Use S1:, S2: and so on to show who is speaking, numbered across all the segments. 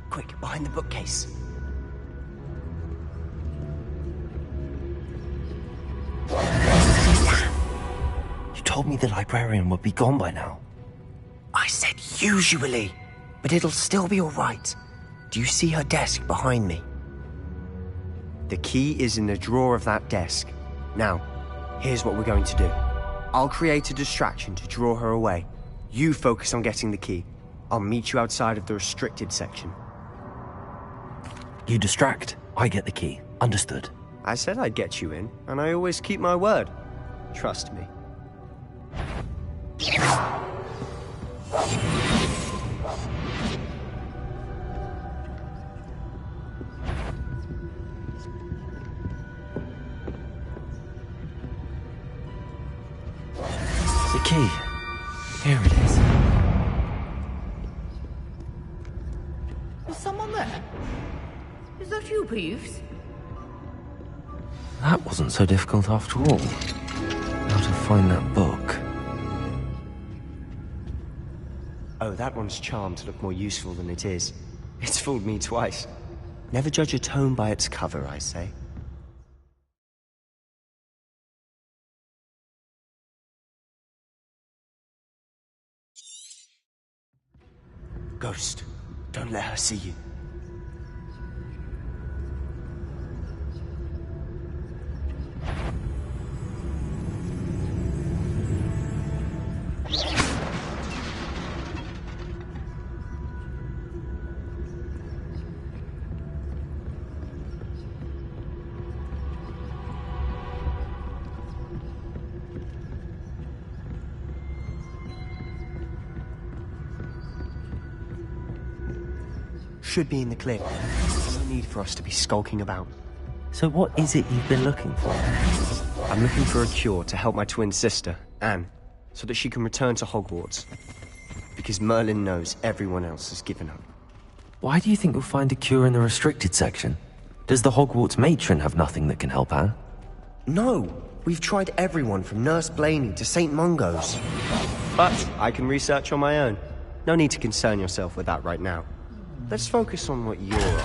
S1: Quick, behind the bookcase.
S2: You told me the librarian would be gone by now.
S1: I said usually, but it'll still be all right. Do you see her desk behind me? The key is in the drawer of that desk. Now, here's what we're going to do. I'll create a distraction to draw her away. You focus on getting the key. I'll meet you outside of the restricted section.
S2: You distract, I get the key. Understood.
S1: I said I'd get you in, and I always keep my word. Trust me.
S2: The key. Here it is.
S3: Is someone there? Is that you, Peeves?
S2: That wasn't so difficult after all. How to find that book.
S1: Oh, that one's charmed to look more useful than it is. It's fooled me twice. Never judge a tome by its cover, I say. Ghost, don't let her see you. Should be in the clear. No need for us to be skulking about.
S2: So what is it you've been looking for?
S1: I'm looking for a cure to help my twin sister, Anne, so that she can return to Hogwarts. Because Merlin knows everyone else has given up.
S2: Why do you think you'll find a cure in the restricted section? Does the Hogwarts matron have nothing that can help Anne?
S1: No! We've tried everyone from Nurse Blaney to St. Mungo's. But I can research on my own. No need to concern yourself with that right now. Let's focus on what you're on.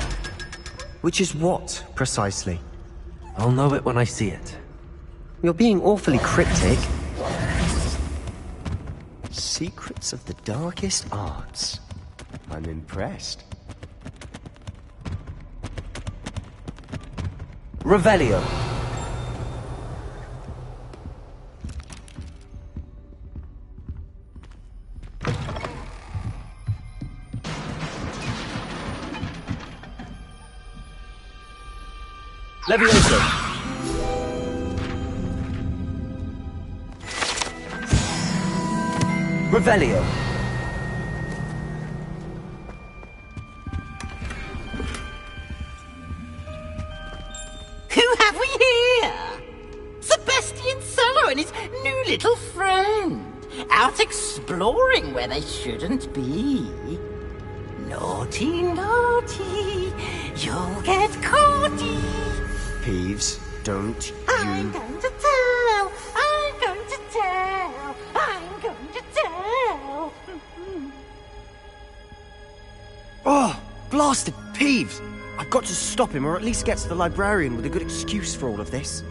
S1: Which is what, precisely?
S2: I'll know it when I see it.
S1: You're being awfully cryptic. Secrets of the darkest arts. I'm impressed.
S2: Revelio. Levioso. Revelio.
S3: Who have we here? Sebastian Cello and his new little friend. Out exploring where they shouldn't be. Naughty, naughty. You'll get caughty.
S1: Peeves, don't
S3: I'm
S1: you...
S3: going to tell. I'm going to tell. I'm going to tell.
S1: Oh, blasted Peeves! I've got to stop him, or at least get to the librarian with a good excuse for all of this.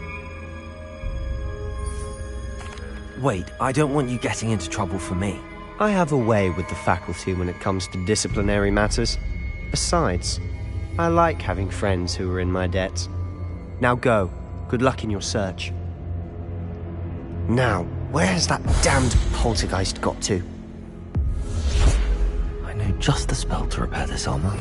S2: Wait, I don't want you getting into trouble for me.
S1: I have a way with the faculty when it comes to disciplinary matters. Besides, I like having friends who are in my debt. Now go. Good luck in your search. Now, where has that damned poltergeist got to?
S2: I know just the spell to repair this armor.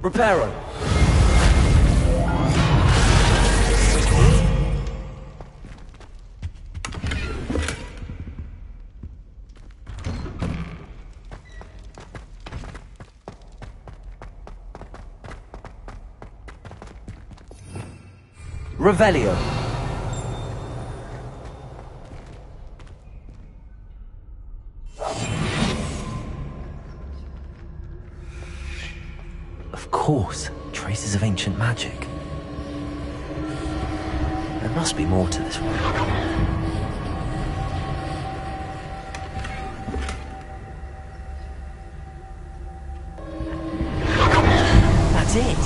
S2: Reparo. Revelio. Of course, traces of ancient magic. There must be more to this one. That's it.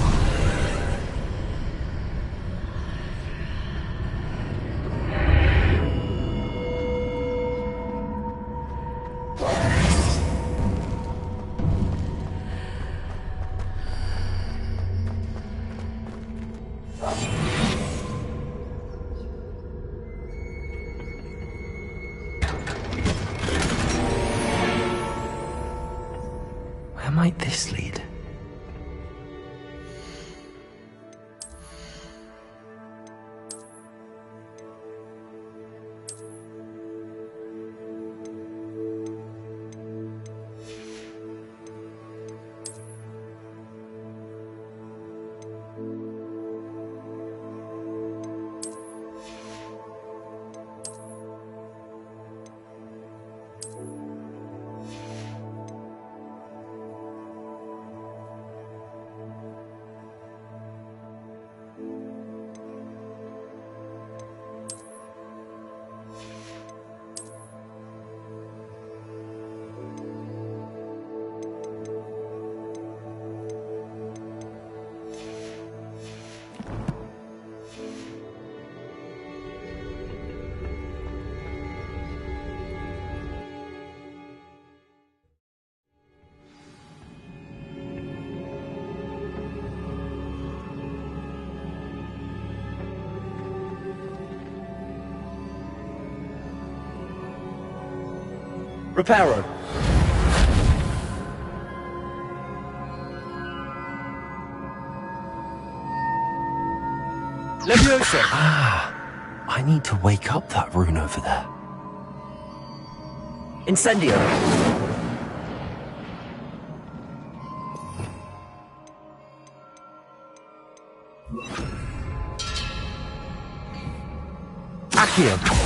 S2: Where might this lead? Reparo.
S4: Leviosa!
S2: I need to wake up that rune over there.
S1: Incendio.
S2: Accio.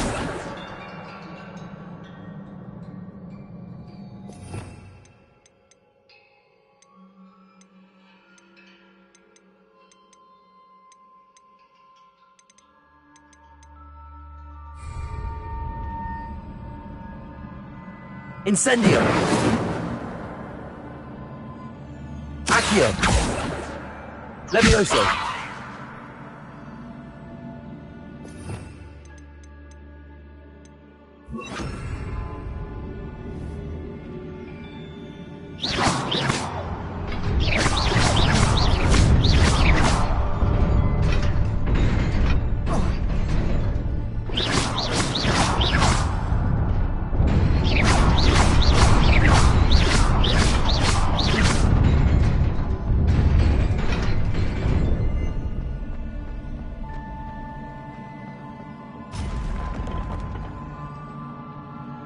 S1: Incendio. Accio. Levioso.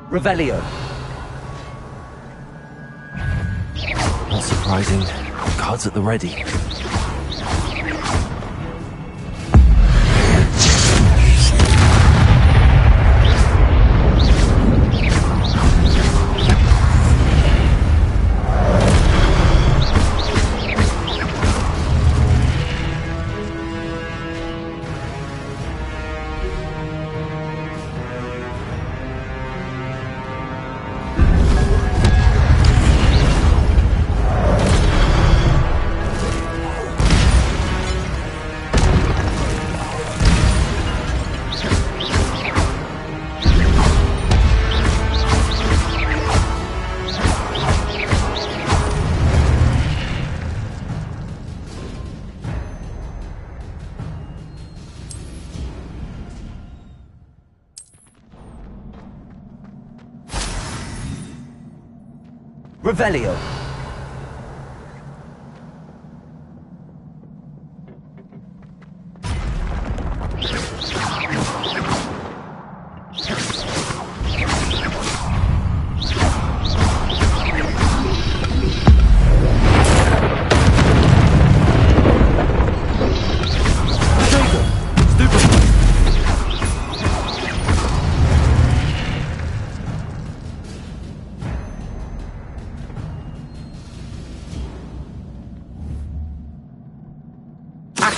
S1: Revelio.
S2: Not surprising. Cards at the ready.
S1: Revelio.
S4: Stupa!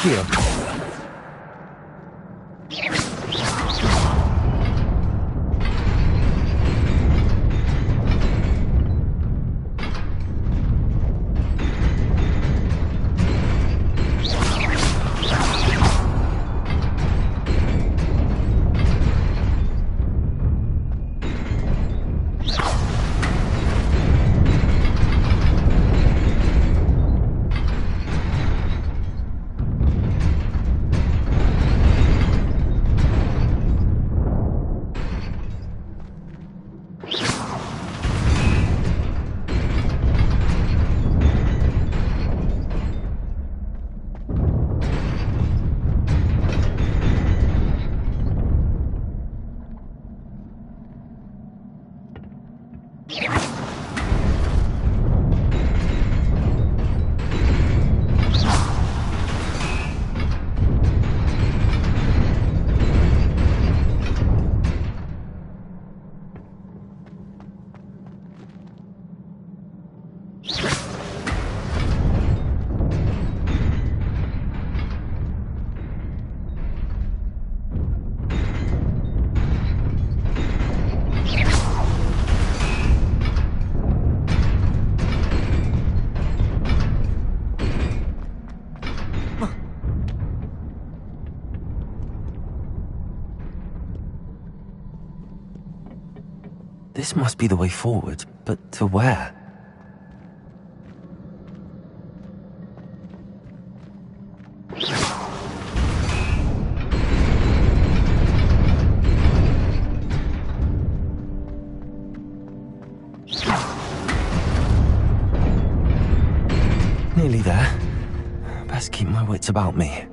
S2: here. This must be the way forward, but to where? Nearly there. Best keep my wits about me.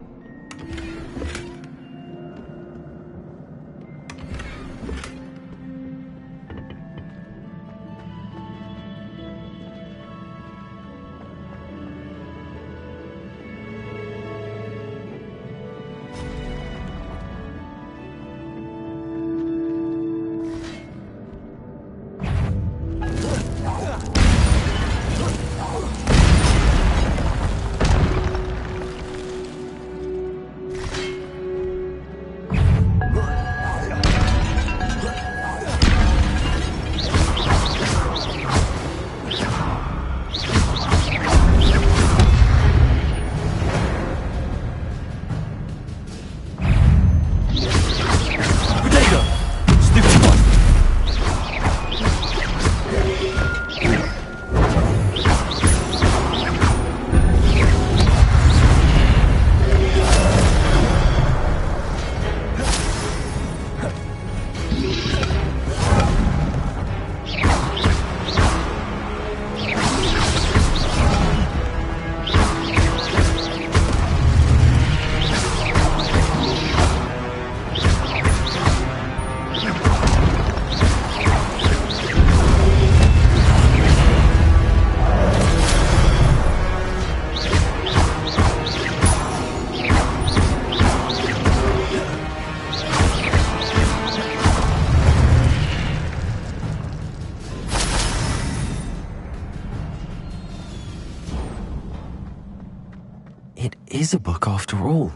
S2: It is a book after all.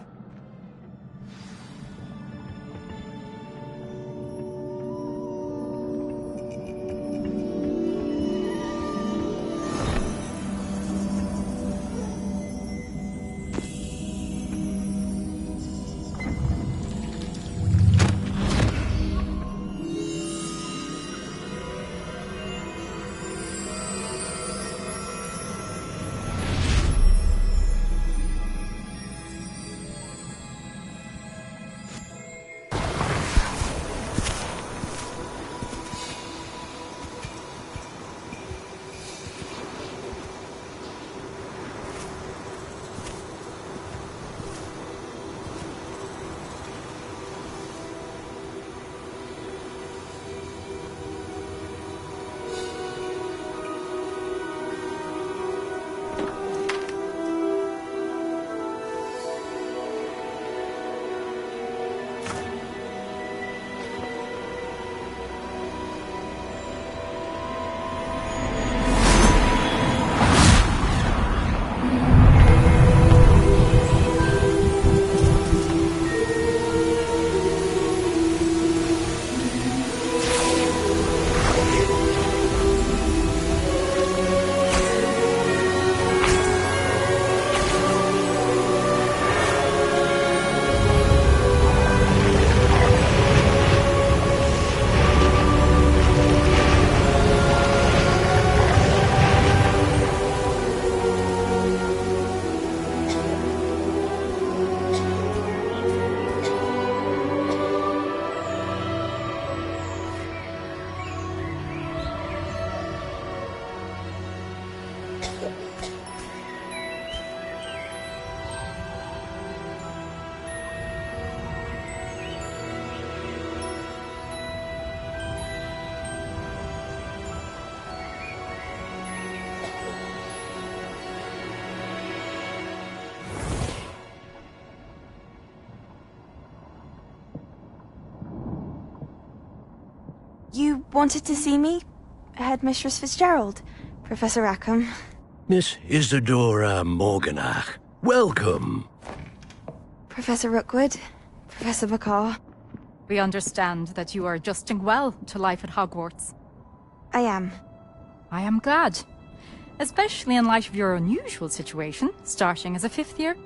S4: You wanted to see me? Headmistress Fitzgerald? Professor Rackham?
S5: Miss Isadora Morganach, welcome.
S4: Professor Rookwood? Professor McCaw?
S6: We understand that you are adjusting well to life at Hogwarts.
S4: I am.
S6: I am glad. Especially in light of your unusual situation, starting as a 5th year.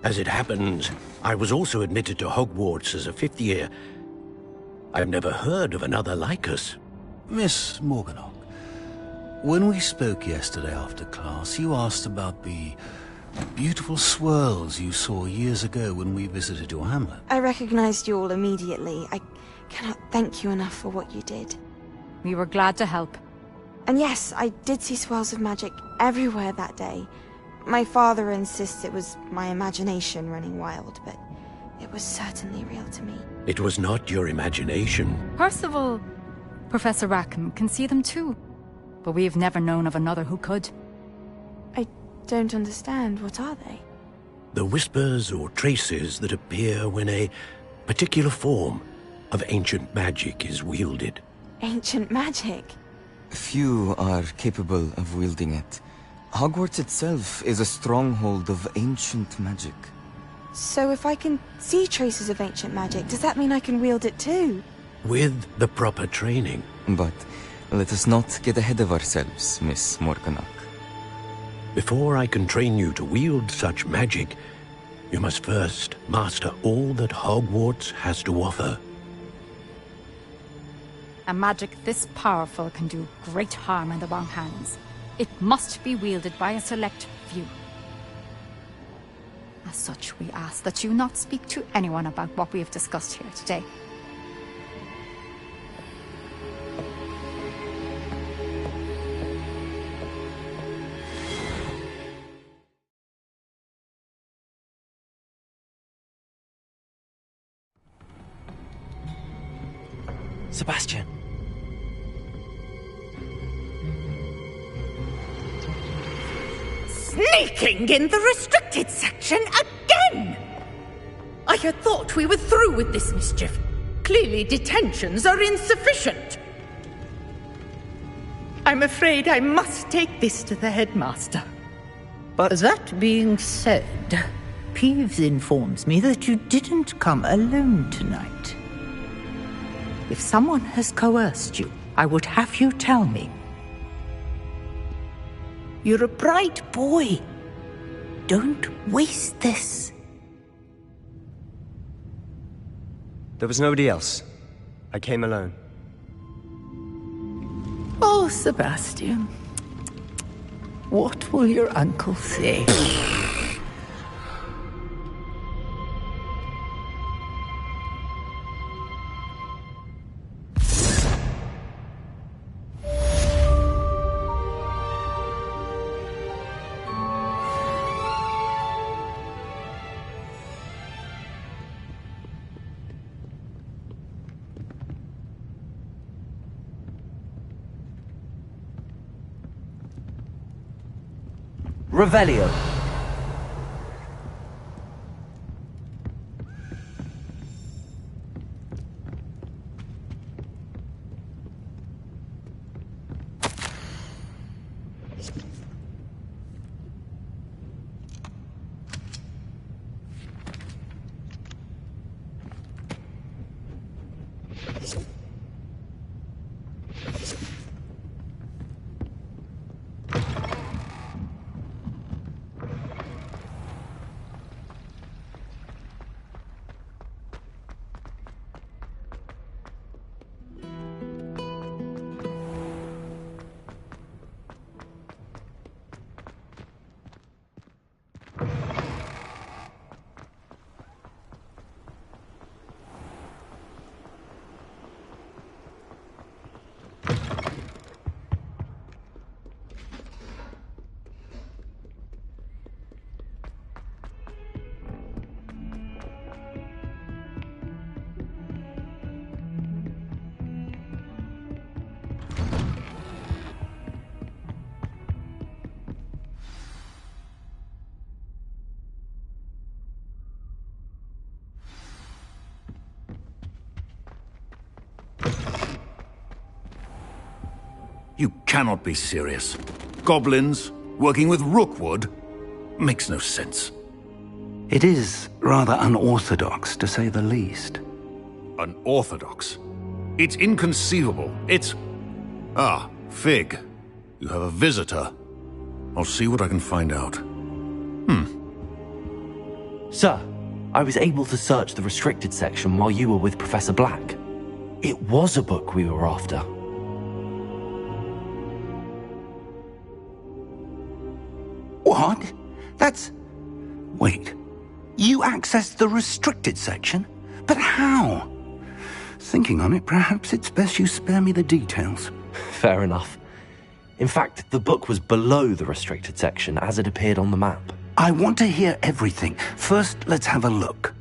S5: As it happens, I was also admitted to Hogwarts as a 5th year. I've never heard of another like us.
S7: Miss Morganach, when we spoke yesterday after class, you asked about the beautiful swirls you saw years ago when we visited your hamlet.
S4: I recognized you all immediately. I cannot thank you enough for what you did.
S6: We were glad to help.
S4: And yes, I did see swirls of magic everywhere that day. My father insists it was my imagination running wild, but it was certainly real to me.
S5: It was not your imagination.
S6: Percival, Professor Rackham can see them too. But we've never known of another who could.
S4: I don't understand. What are they?
S5: The whispers or traces that appear when a particular form of ancient magic is wielded.
S4: Ancient magic?
S8: Few are capable of wielding it. Hogwarts itself is a stronghold of ancient magic.
S4: So if I can see traces of ancient magic, does that mean I can wield it too?
S5: With the proper training.
S8: But let us not get ahead of ourselves, Miss Morganach.
S5: Before I can train you to wield such magic, you must first master all that Hogwarts has to offer.
S6: A magic this powerful can do great harm in the wrong hands. It must be wielded by a select few. As such, we ask that you not speak to anyone about what we have discussed here today.
S2: Sebastian.
S3: Sneaking in the restricted section again! I had thought we were through with this mischief. Clearly detentions are insufficient. I'm afraid I must take this to the headmaster.
S9: But that being said, Peeves informs me that you didn't come alone tonight. If someone has coerced you, I would have you tell me. You're a bright boy. Don't waste this.
S1: There was nobody else. I came alone.
S9: Oh, Sebastian. What will your uncle say?
S2: Revelio.
S7: You cannot be serious. Goblins working with Rookwood? Makes no sense.
S10: It is rather unorthodox, to say the least.
S7: Unorthodox? It's inconceivable. It's... Ah, Fig. You have a visitor. I'll see what I can find out.
S2: Sir, I was able to search the restricted section while you were with Professor Black. It was a book we were after.
S10: What? That's... Wait. You accessed the restricted section? But how? Thinking on it, perhaps it's best you spare me the details.
S2: Fair enough. In fact, the book was below the restricted section as it appeared on the map.
S10: I want to hear everything. First, let's have a look.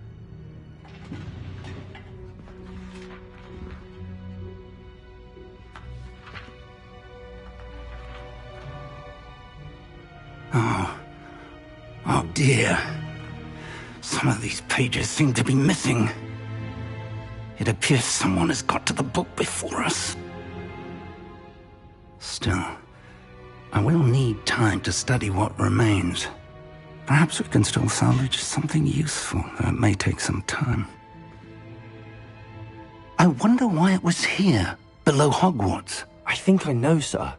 S10: Oh dear. Some of these pages seem to be missing. It appears someone has got to the book before us. Still, I will need time to study what remains. Perhaps we can still salvage something useful, though it may take some time. I wonder why it was here, below Hogwarts.
S2: I think I know, sir.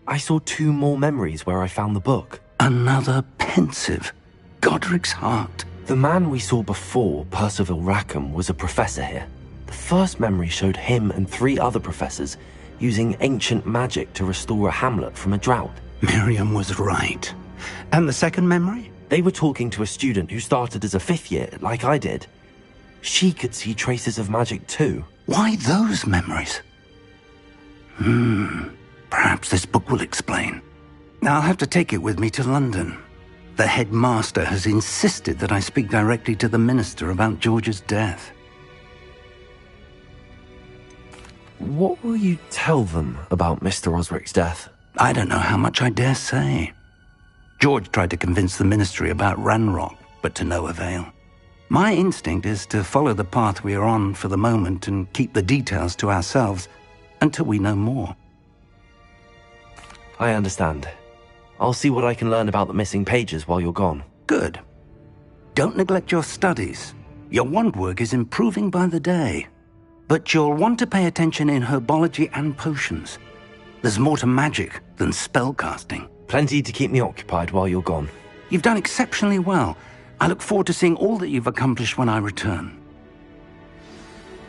S2: I saw 2 more memories where I found the book.
S10: Another pensive. Godric's heart.
S2: The man we saw before, Percival Rackham, was a professor here. The first memory showed him and 3 other professors using ancient magic to restore a hamlet from a drought.
S10: Miriam was right. And the second memory?
S2: They were talking to a student who started as a 5th year, like I did. She could see traces of magic too.
S10: Why those memories? Perhaps this book will explain. I'll have to take it with me to London. The headmaster has insisted that I speak directly to the minister about George's death.
S2: What will you tell them about Mr. Osric's death?
S10: I don't know how much I dare say. George tried to convince the ministry about Ranrock, but to no avail. My instinct is to follow the path we are on for the moment and keep the details to ourselves until we know more.
S2: I understand. I'll see what I can learn about the missing pages while you're gone.
S10: Good. Don't neglect your studies. Your wand work is improving by the day. But you'll want to pay attention in herbology and potions. There's more to magic than spellcasting.
S2: Plenty to keep me occupied while you're gone.
S10: You've done exceptionally well. I look forward to seeing all that you've accomplished when I return.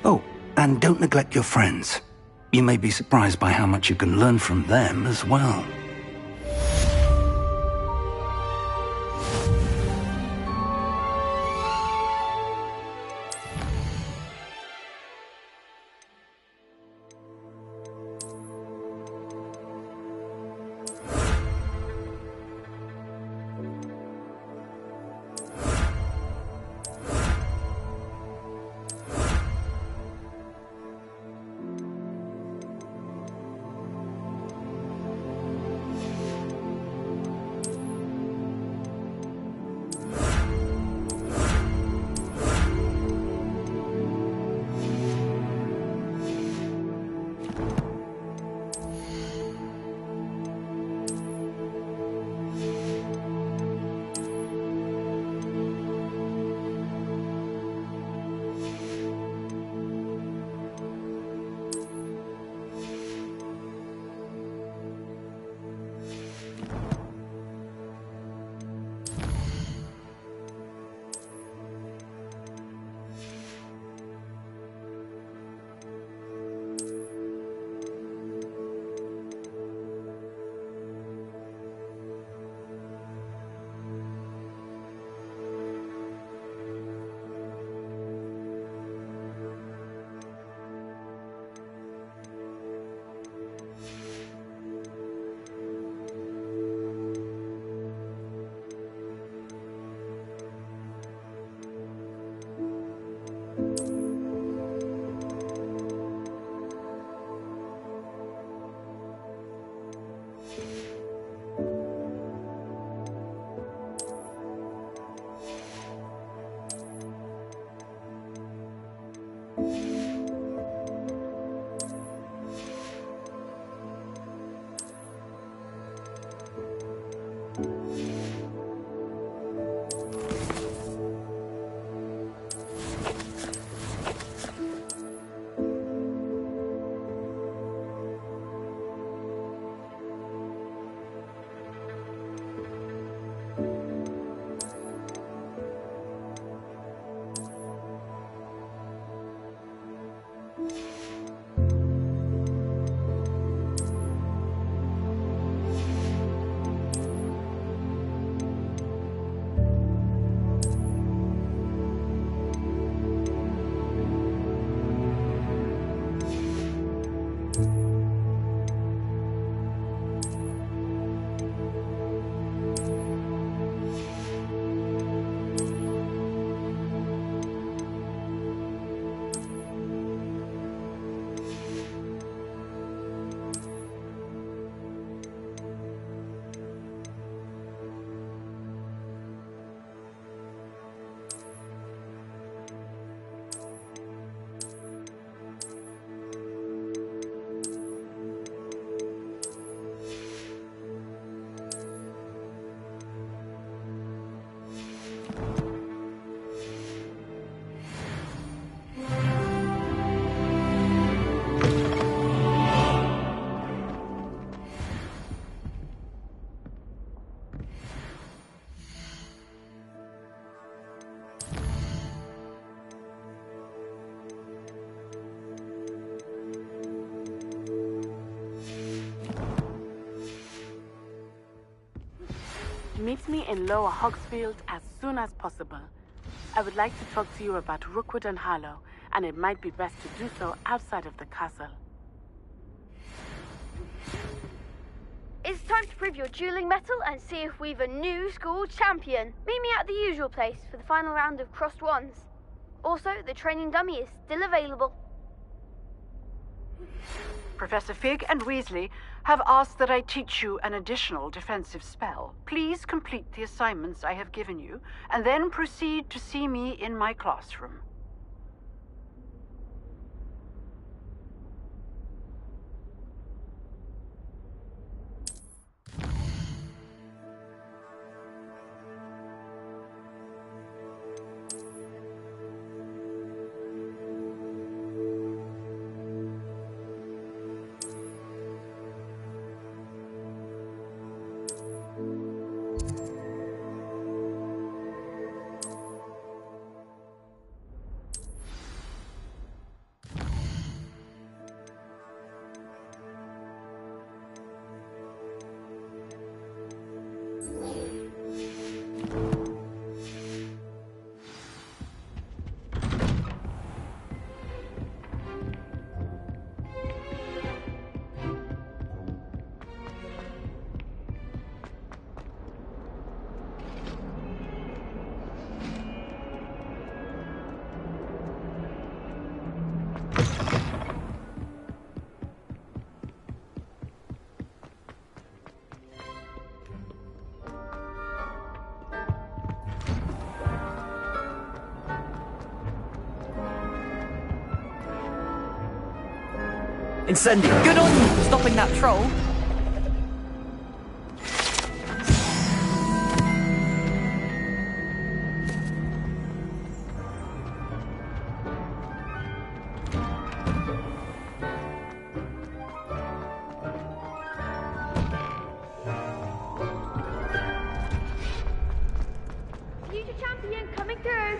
S10: Oh, and don't neglect your friends. You may be surprised by how much you can learn from them as well.
S11: Meet me in Lower Hogsfield as soon as possible. I would like to talk to you about Rookwood and Harlow, and it might be best to do so outside of the castle.
S12: It's time to prove your dueling mettle and see if we've a new school champion. Meet me at the usual place for the final round of crossed wands. Also, the training dummy is still available.
S13: Professor Fig and Weasley have asked that I teach you an additional defensive spell. Please complete the assignments I have given you, and then proceed to see me in my classroom.
S2: Incendio!
S14: Good on you for stopping that troll.
S12: Future champion coming through.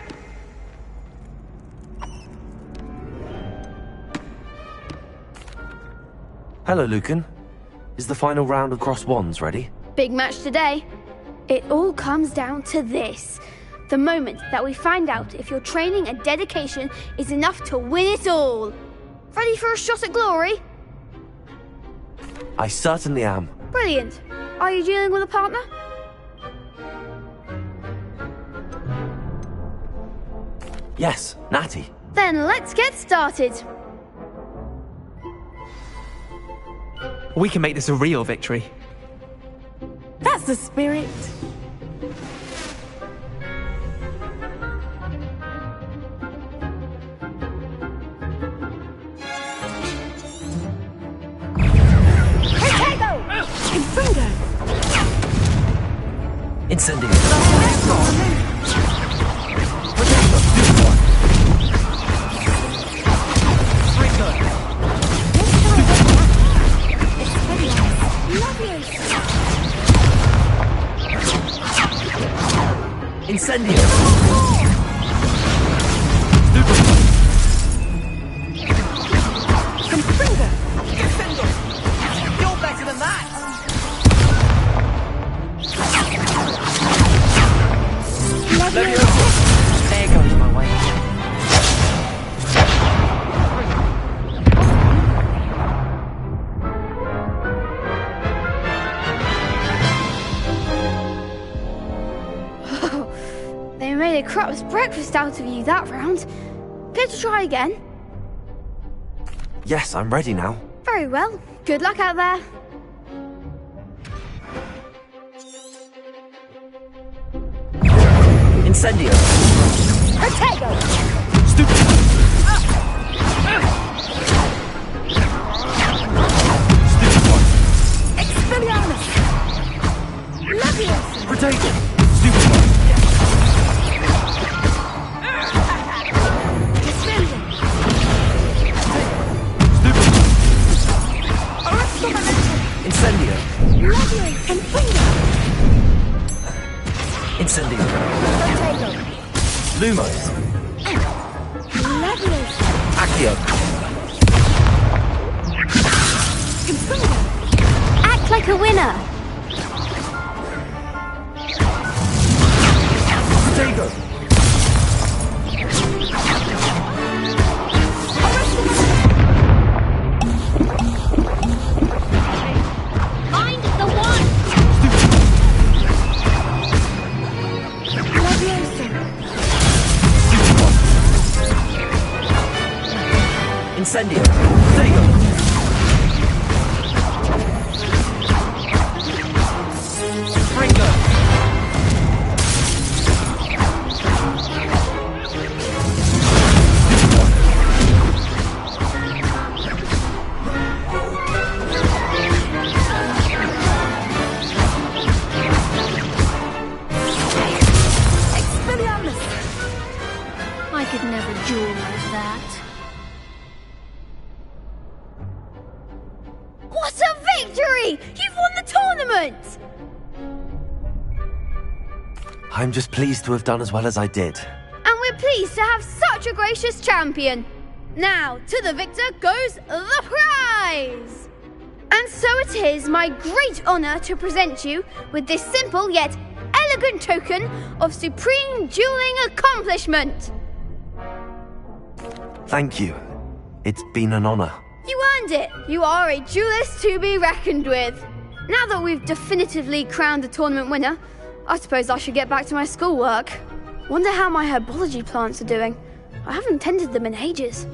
S2: Hello, Lucan. Is the final round of crossed wands ready?
S12: Big match today. It all comes down to this. The moment that we find out if your training and dedication is enough to win it all. Ready for a shot at glory?
S2: I certainly am.
S12: Brilliant. Are you dealing with a partner?
S2: Yes, Natty.
S12: Then let's get started.
S14: We can make this a real victory.
S11: That's the spirit.
S2: Incendio! Incendio!
S14: Confringo! Defender! You're better than that! There goes my way.
S12: They made a crap's breakfast out of you that round. Care to try again?
S2: Yes, I'm ready now.
S12: Very well. Good luck out there.
S2: Incendio!
S12: Protego!
S2: Stupid! Stupid one!
S12: Expelliarmus! Leviosa!
S2: Protego! Stupid one!
S12: Defender!
S2: Stupid one!
S12: Arresto Magneto!
S2: Incendio!
S12: Leviosa! And Finger!
S2: Incendio!
S12: Protego!
S2: Lumos!
S12: Leviosa!
S2: Accio!
S12: Confringo! Act like a winner!
S2: Stego!
S12: Find the one!
S2: Incendio! Stego!
S12: I could never duel like that. What a victory! You've won the tournament!
S2: I'm just pleased to have done as well as I did.
S12: And we're pleased to have such a gracious champion. Now, to the victor goes the prize! And so it is my great honour to present you with this simple yet elegant token of supreme dueling accomplishment.
S2: Thank you. It's been an honor.
S12: You earned it. You are a duelist to be reckoned with. Now that we've definitively crowned the tournament winner, I suppose I should get back to my schoolwork. Wonder how my herbology plants are doing. I haven't tended them in ages.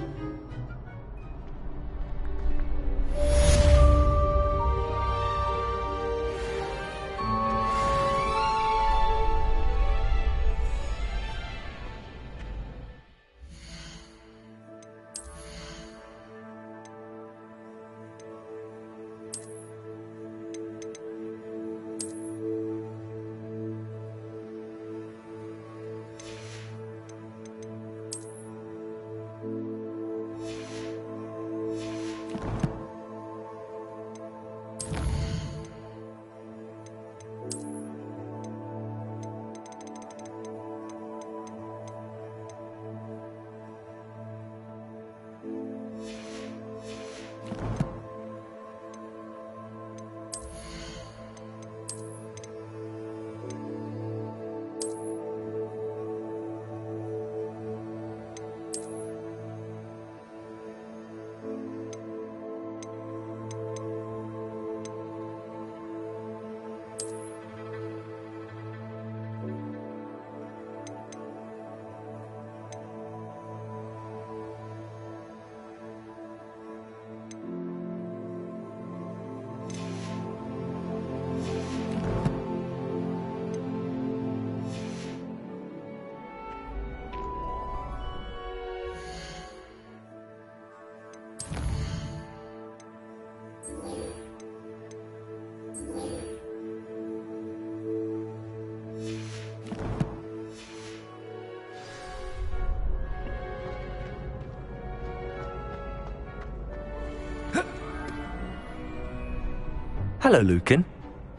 S2: Hello, Lucan.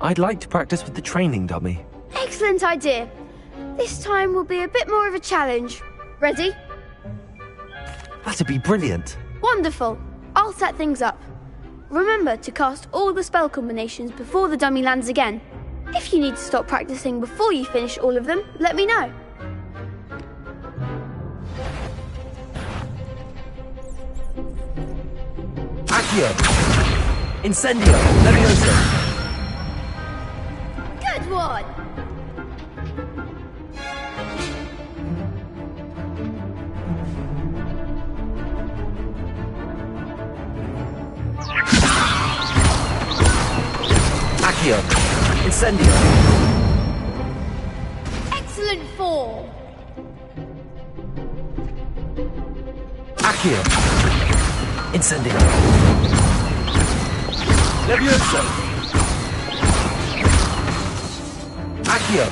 S2: I'd like to practice with the training dummy.
S12: Excellent idea. This time will be a bit more of a challenge. Ready?
S2: That'd be brilliant.
S12: Wonderful. I'll set things up. Remember to cast all the spell combinations before the dummy lands again. If you need to stop practicing before you finish all of them, let me know.
S2: Accio! Incendio! Leviosa!
S12: Good one!
S2: Accio! Incendio!
S12: Excellent form!
S2: Accio! Incendio! Leviosa! Accio!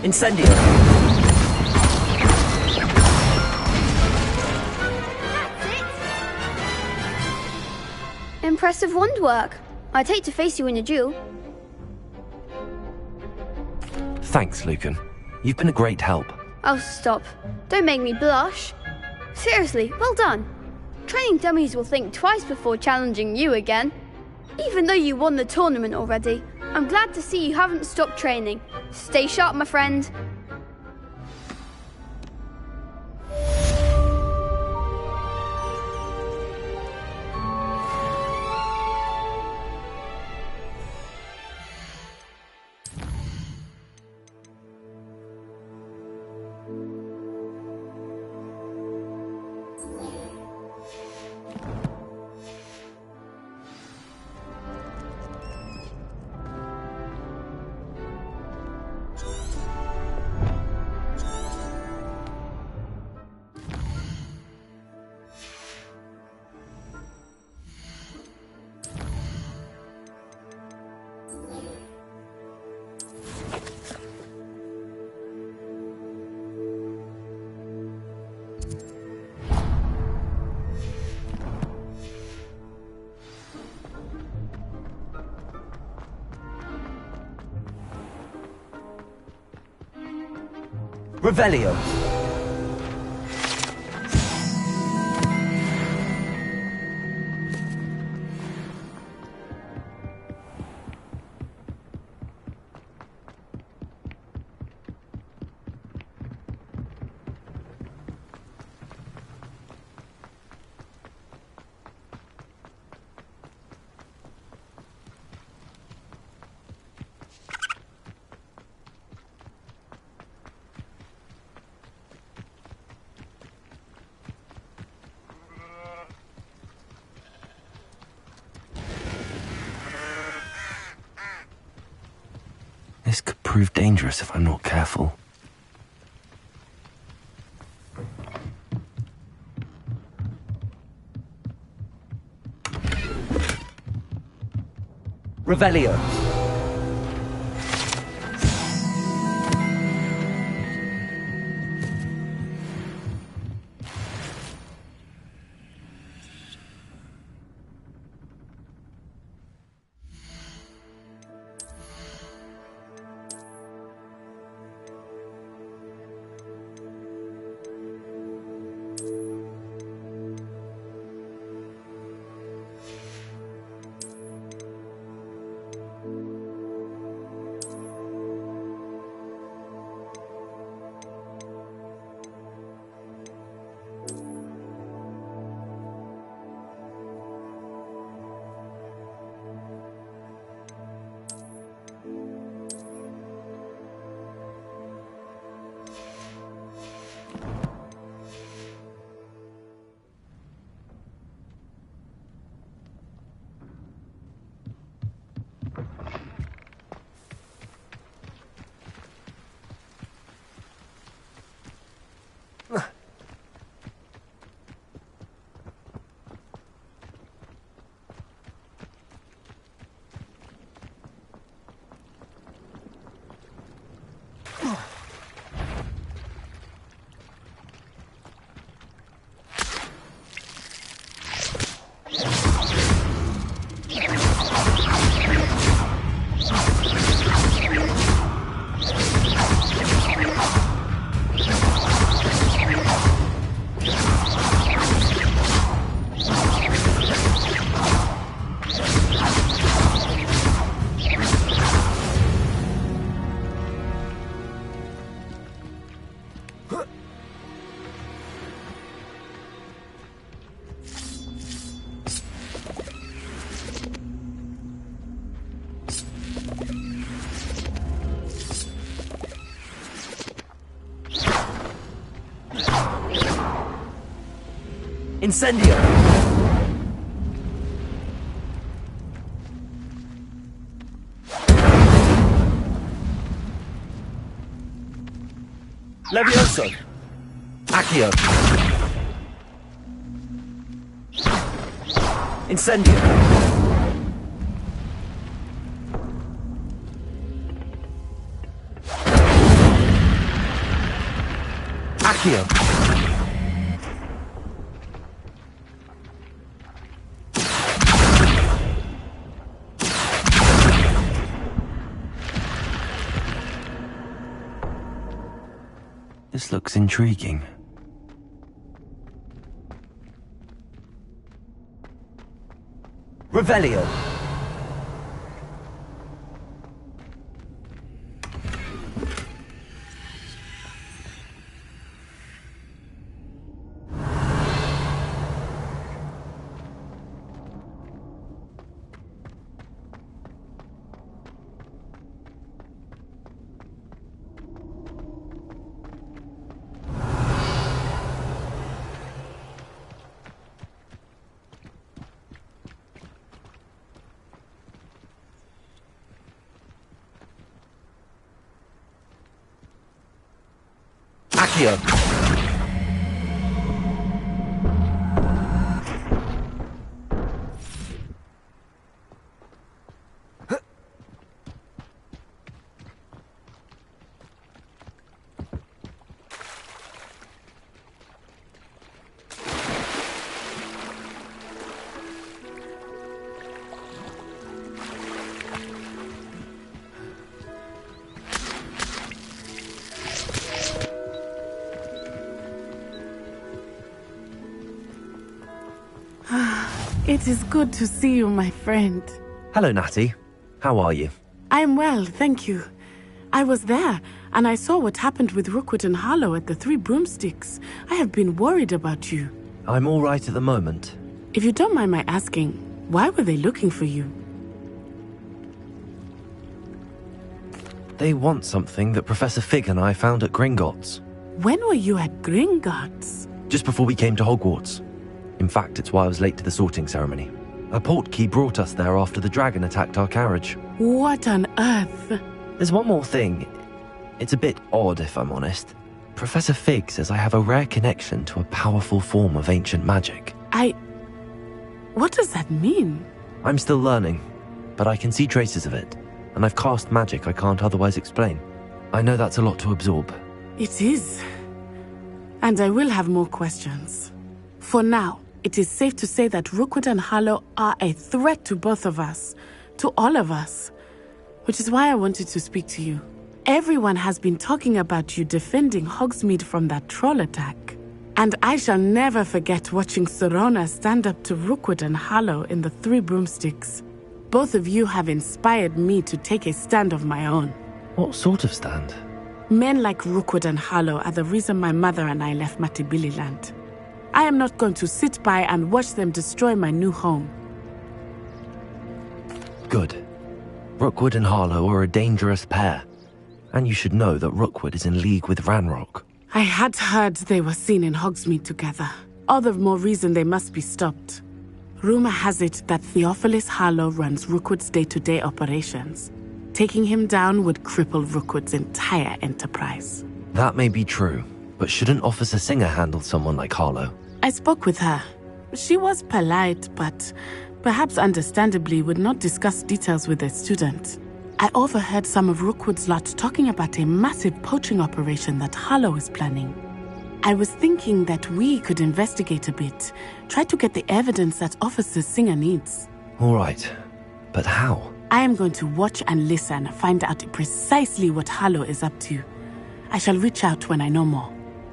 S2: Incendio!
S12: Impressive wand work. I'd hate to face you in a duel.
S2: Thanks, Lucan. You've been a great help.
S12: Oh, stop. Don't make me blush. Seriously, well done. Training dummies will think twice before challenging you again. Even though you won the tournament already, I'm glad to see you haven't stopped training. Stay sharp, my friend.
S2: Revelio. This could prove dangerous if I'm not careful. Revelio. Incendio! Levioso! Accio! Incendio! Accio! This looks intriguing. Revelio. Accio.
S11: It is good to see you, my friend.
S2: Hello, Natty. How are you?
S11: I am well, thank you. I was there, and I saw what happened with Rookwood and Harlow at the Three Broomsticks. I have been worried about you.
S2: I'm all right at the moment.
S11: If you don't mind my asking, why were they looking for you?
S2: They want something that Professor Fig and I found at Gringotts.
S11: When were you at Gringotts?
S2: Just before we came to Hogwarts. In fact, it's why I was late to the sorting ceremony. A portkey brought us there after the dragon attacked our carriage.
S11: What on earth?
S2: There's one more thing. It's a bit odd, if I'm honest. Professor Fig says I have a rare connection to a powerful form of ancient magic.
S11: What does that mean?
S2: I'm still learning, but I can see traces of it, and I've cast magic I can't otherwise explain. I know that's a lot to absorb.
S11: It is. And I will have more questions. For now, it is safe to say that Rookwood and Harlow are a threat to both of us, to all of us, which is why I wanted to speak to you. Everyone has been talking about you defending Hogsmeade from that troll attack. And I shall never forget watching Sorona stand up to Rookwood and Harlow in the Three Broomsticks. Both of you have inspired me to take a stand of my own.
S2: What sort of stand?
S11: Men like Rookwood and Harlow are the reason my mother and I left Matibili-land. I am not going to sit by and watch them destroy my new home.
S2: Good. Rookwood and Harlow are a dangerous pair. And you should know that Rookwood is in league with Ranrock.
S11: I had heard they were seen in Hogsmeade together. All the more reason they must be stopped. Rumor has it that Theophilus Harlow runs Rookwood's day-to-day operations. Taking him down would cripple Rookwood's entire enterprise.
S2: That may be true, but shouldn't Officer Singer handle someone like Harlow?
S11: I spoke with her. She was polite, but perhaps understandably would not discuss details with a student. I overheard some of Rookwood's lot talking about a massive poaching operation that Harlow is planning. I was thinking that we could investigate a bit, try to get the evidence that Officer Singer needs.
S2: All right, but how?
S11: I am going to watch and listen, find out precisely what Harlow is up to. I shall reach out when I know more.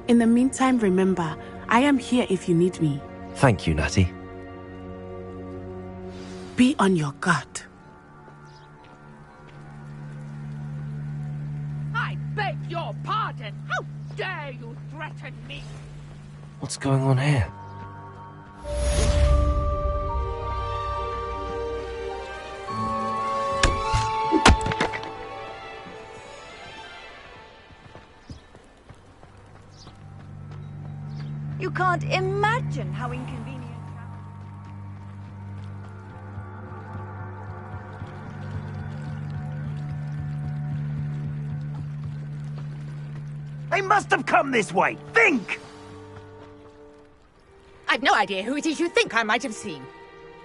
S11: In the meantime, remember, I am here if you need me.
S2: Thank you, Natty.
S11: Be on your guard.
S3: I beg your pardon. How dare you threaten me?
S2: What's going on here?
S15: You can't imagine how inconvenient.
S14: They must have come this way. Think!
S16: I've no idea who it is you think I might have seen.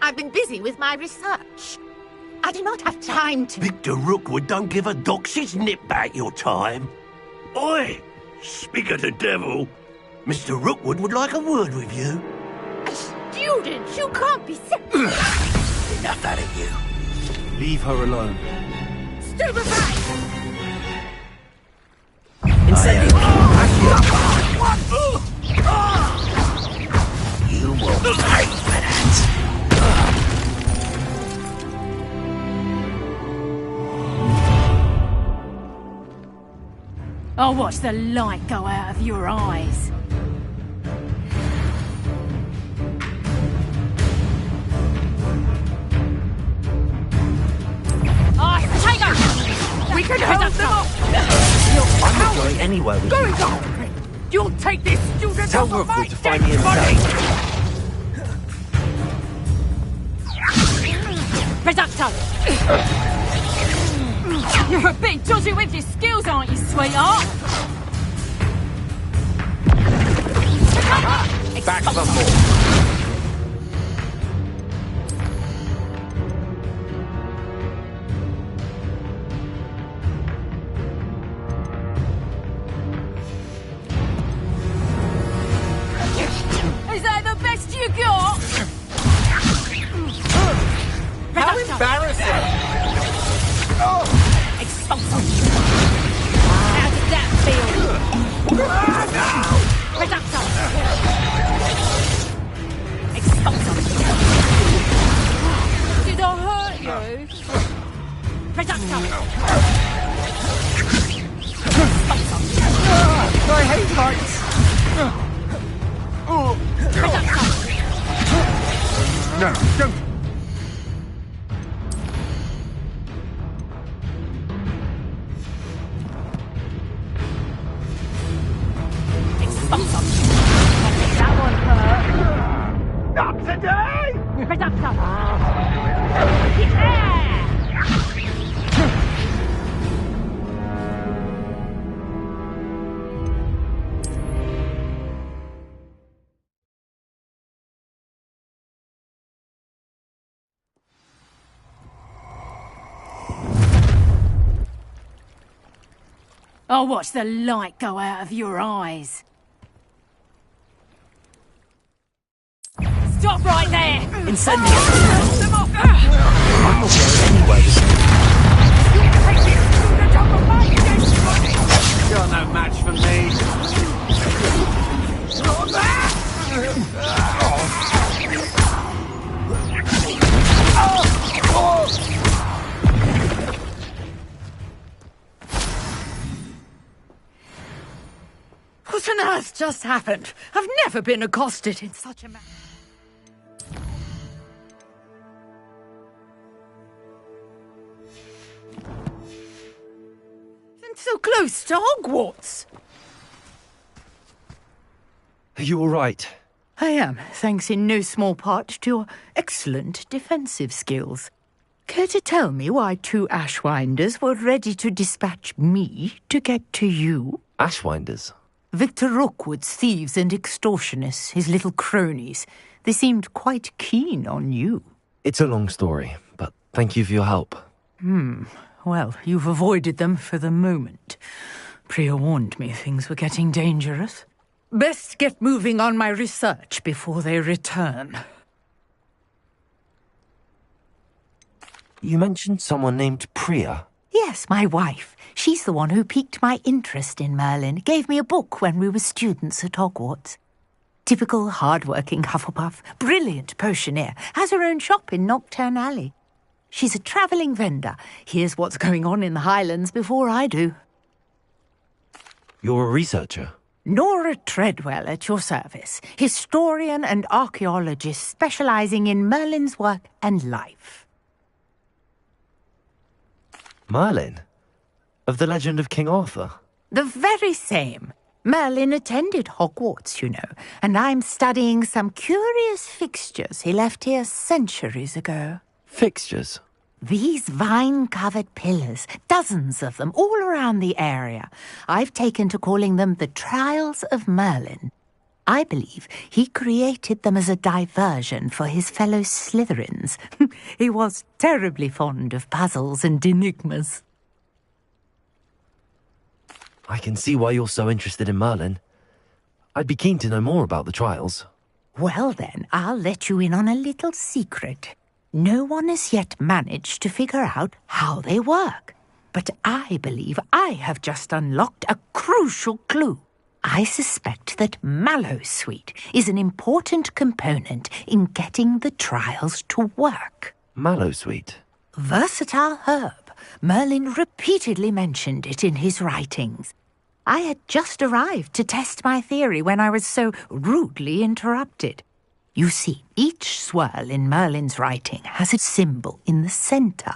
S16: I've been busy with my research. I do not have time to...
S5: Victor Rookwood don't give a doxy's nip back your time. Oi! Speak of the devil. Mr. Rookwood would like a word with you.
S16: A student? You can't be serious.
S5: Enough out of you.
S7: Leave her alone.
S16: Stupefy!
S5: You will pay for that.
S6: I'll watch the light go out of your eyes.
S3: We can hold them off!
S2: I'm not going anywhere with you.
S3: Go! You'll take this student
S2: Tell
S3: off of my
S2: Rookwood to find me
S3: dead body!
S6: Reducto! You're a bit dodgy with your skills, aren't you, sweetheart?
S2: Back for more.
S6: Is that the best you got?
S14: How embarrassing!
S6: Expulsive. How did that feel? Reducto!
S1: No, don't!
S16: That one hurt. Not today!
S3: I'll watch the light go out of your eyes. Stop right there!
S2: Incendio! I'm not going anywhere.
S10: You're no match for me.
S3: What on earth just happened? I've never been accosted in such a manner. So close to Hogwarts.
S2: Are you all right?
S9: I am, thanks in no small part to your excellent defensive skills. Care to tell me why 2 Ashwinders were ready to dispatch me to get to you?
S2: Ashwinders?
S9: Victor Rookwood's thieves and extortionists, his little cronies. They seemed quite keen on you.
S2: It's a long story, but thank you for your help.
S9: Well, you've avoided them for the moment. Priya warned me things were getting dangerous. Best get moving on my research before they return.
S2: You mentioned someone named Priya.
S9: Yes, my wife. She's the one who piqued my interest in Merlin. Gave me a book when we were students at Hogwarts. Typical hard-working Hufflepuff. Brilliant potioneer. Has her own shop in Nocturne Alley. She's a travelling vendor. Hears what's going on in the Highlands before I do.
S2: You're a researcher?
S9: Nora Treadwell at your service. Historian and archaeologist specialising in Merlin's work and life.
S2: Merlin? Of the legend of King Arthur?
S9: The very same. Merlin attended Hogwarts, you know, and I'm studying some curious fixtures he left here centuries ago.
S2: Fixtures?
S9: These vine-covered pillars, dozens of them, all around the area. I've taken to calling them the Trials of Merlin. I believe he created them as a diversion for his fellow Slytherins. He was terribly fond of puzzles and enigmas.
S2: I can see why you're so interested in Merlin. I'd be keen to know more about the trials.
S9: Well then, I'll let you in on a little secret. No one has yet managed to figure out how they work. But I believe I have just unlocked a crucial clue. I suspect that Mallowsweet is an important component in getting the trials to work.
S2: Mallowsweet?
S9: Versatile herb. Merlin repeatedly mentioned it in his writings. I had just arrived to test my theory when I was so rudely interrupted. You see, each swirl in Merlin's writing has a symbol in the centre.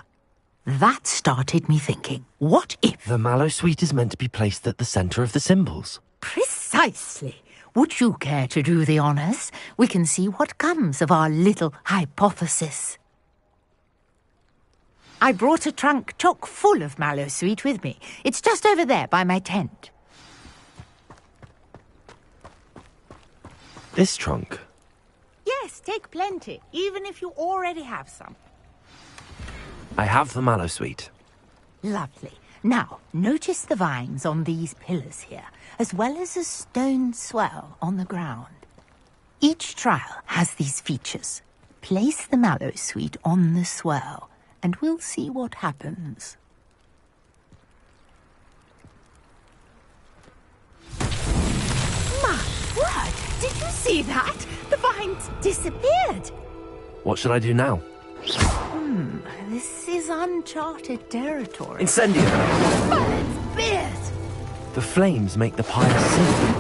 S9: That started me thinking, what if...
S2: The Mallowsweet is meant to be placed at the centre of the symbols.
S9: Precisely. Would you care to do the honours? We can see what comes of our little hypothesis. I brought a trunk chock full of Mallowsweet with me. It's just over there by my tent.
S2: This trunk?
S9: Yes, take plenty, even if you already have some.
S2: I have the Mallowsweet.
S9: Lovely. Now, notice the vines on these pillars here, as well as a stone swell on the ground. Each trial has these features. Place the Mallowsweet on the swell, and we'll see what happens. My word! Did you see that? The vines disappeared.
S2: What should I do now?
S9: This is uncharted territory.
S2: Incendio!
S9: Merlin's beard!
S2: The flames make the pyre sink.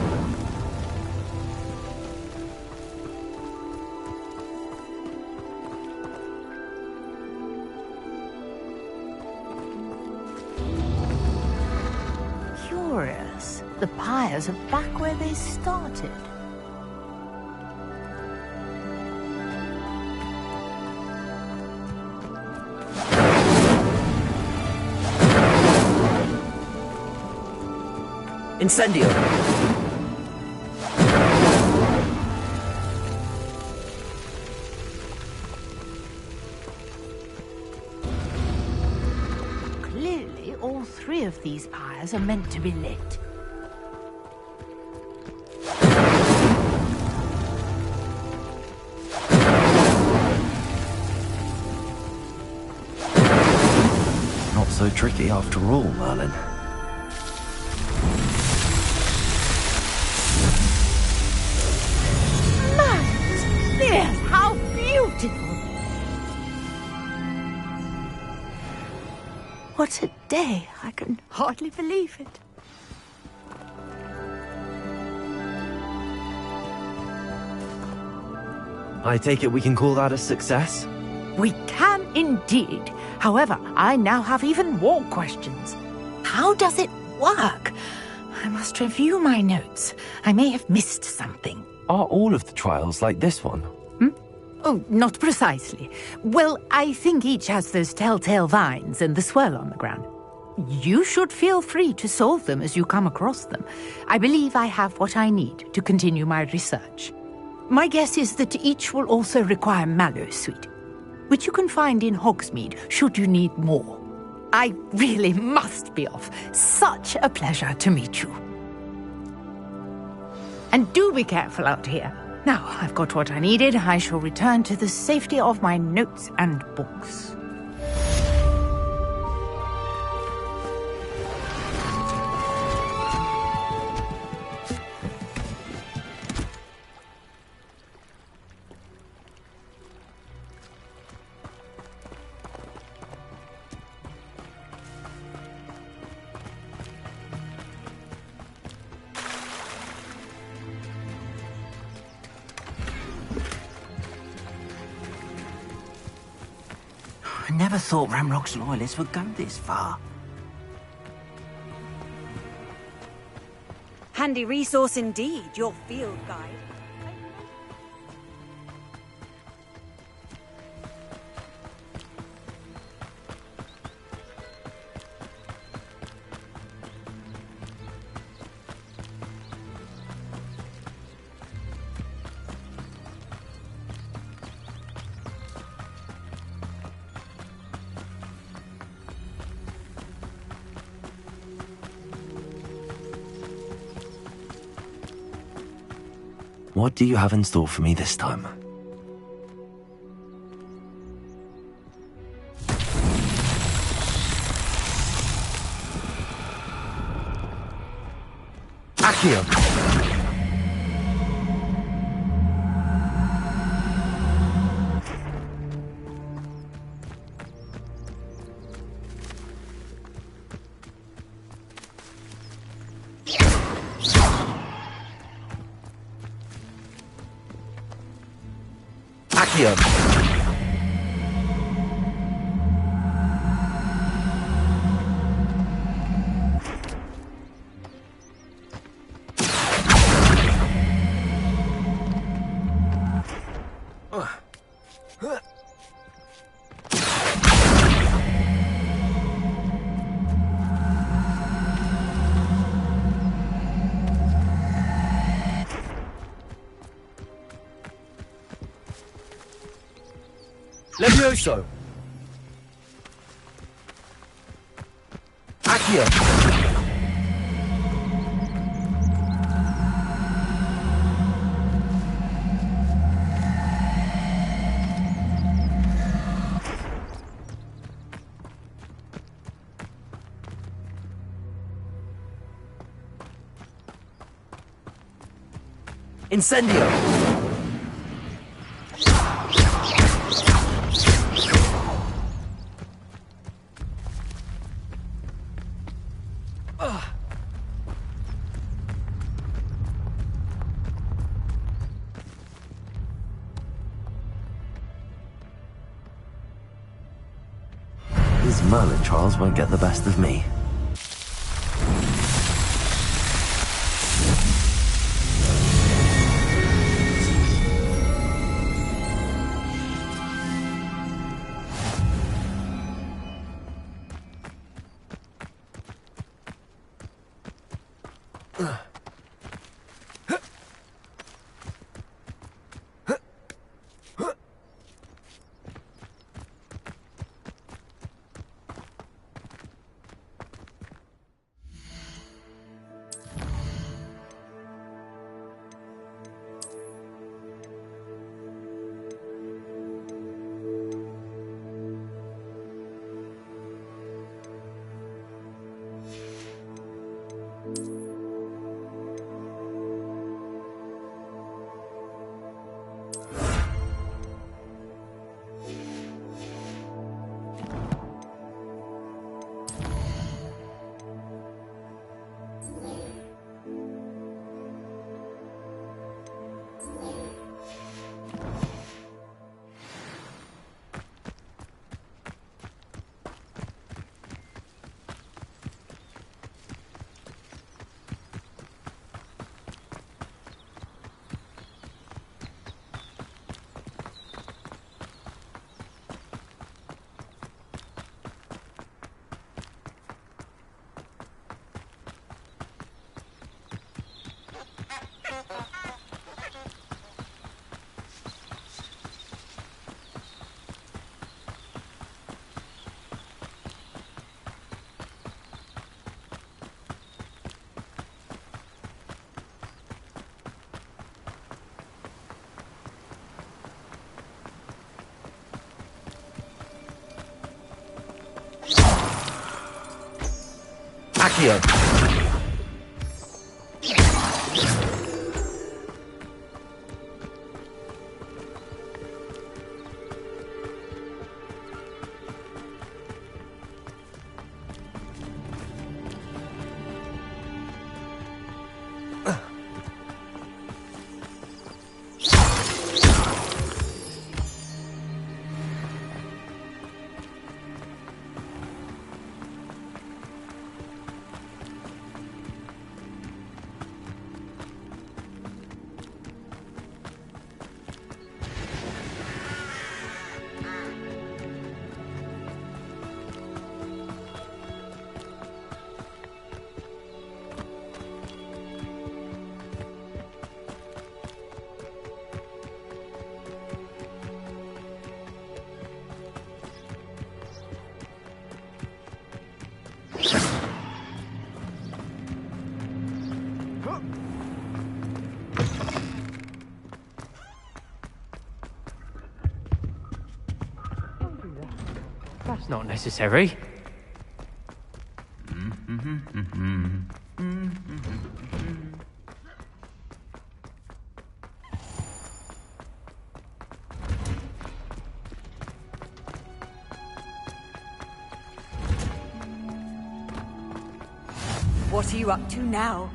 S9: pyres are back where they started.
S2: Incendio!
S9: Clearly, all three of these pyres are meant to be lit.
S2: Not so tricky after all, Merlin.
S9: Yes, how beautiful! What a day! I can hardly believe it.
S2: I take it we can call that a success?
S9: We can indeed. However, I now have even more questions. How does it work? I must review my notes. I may have missed something.
S2: Are all of the trials like this one?
S9: Oh, not precisely. Well, I think each has those telltale vines and the swirl on the ground. You should feel free to solve them as you come across them. I believe I have what I need to continue my research. My guess is that each will also require mallow sweet, which you can find in Hogsmeade should you need more. I really must be off. Such a pleasure to meet you. And do be careful out here. Now, I've got what I needed. I shall return to the safety of my notes and books.
S17: I never thought Ramrock's loyalists would go this far.
S15: Handy resource indeed, your field guide.
S2: What do you have in store for me this time? Accio! Accio! Levioso! Accio! Incendio! These Merlin trials won't get the best of me. Accio!
S1: That's not necessary.
S15: What are you up to now?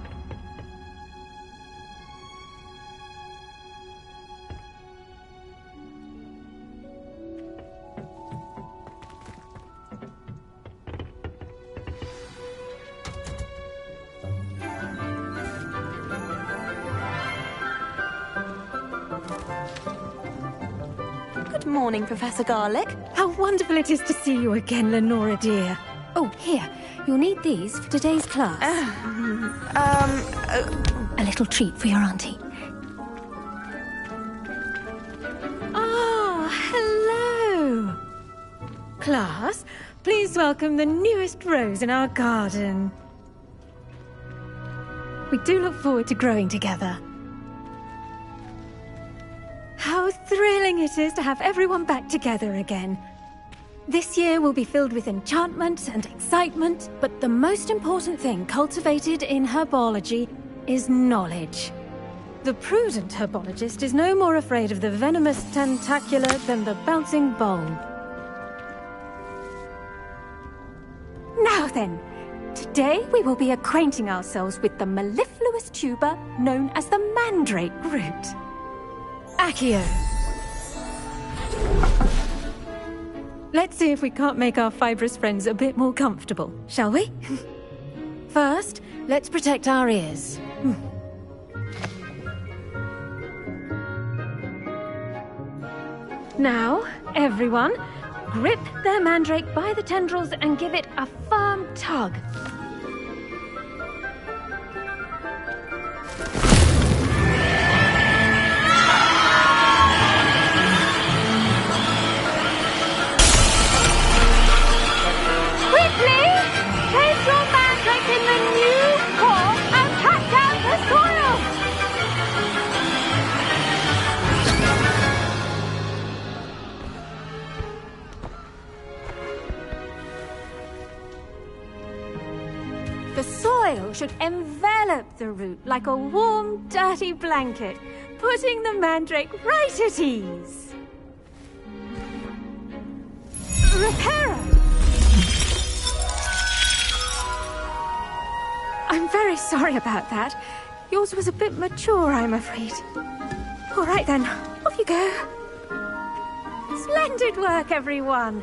S18: Good morning, Professor Garlick.
S19: How wonderful it is to see you again, Lenora dear.
S18: Oh, here. You'll need these for today's class. A little treat for your auntie.
S19: Ah, hello. Class, please welcome the newest rose in our garden. We do look forward to growing together. How thrilling it is to have everyone back together again. This year will be filled with enchantment and excitement, but the most important thing cultivated in herbology is knowledge. The prudent herbologist is no more afraid of the venomous tentacula than the bouncing bulb. Now then, today we will be acquainting ourselves with the mellifluous tuber known as the mandrake root. Accio. Let's see if we can't make our fibrous friends a bit more comfortable, shall we? First, let's protect our ears. Now, everyone, grip their mandrake by the tendrils and give it a firm tug. The soil should envelop the root like a warm, dirty blanket, putting the mandrake right at ease. Reparo! I'm very sorry about that. Yours was a bit mature, I'm afraid. All right then, off you go. Splendid work, everyone.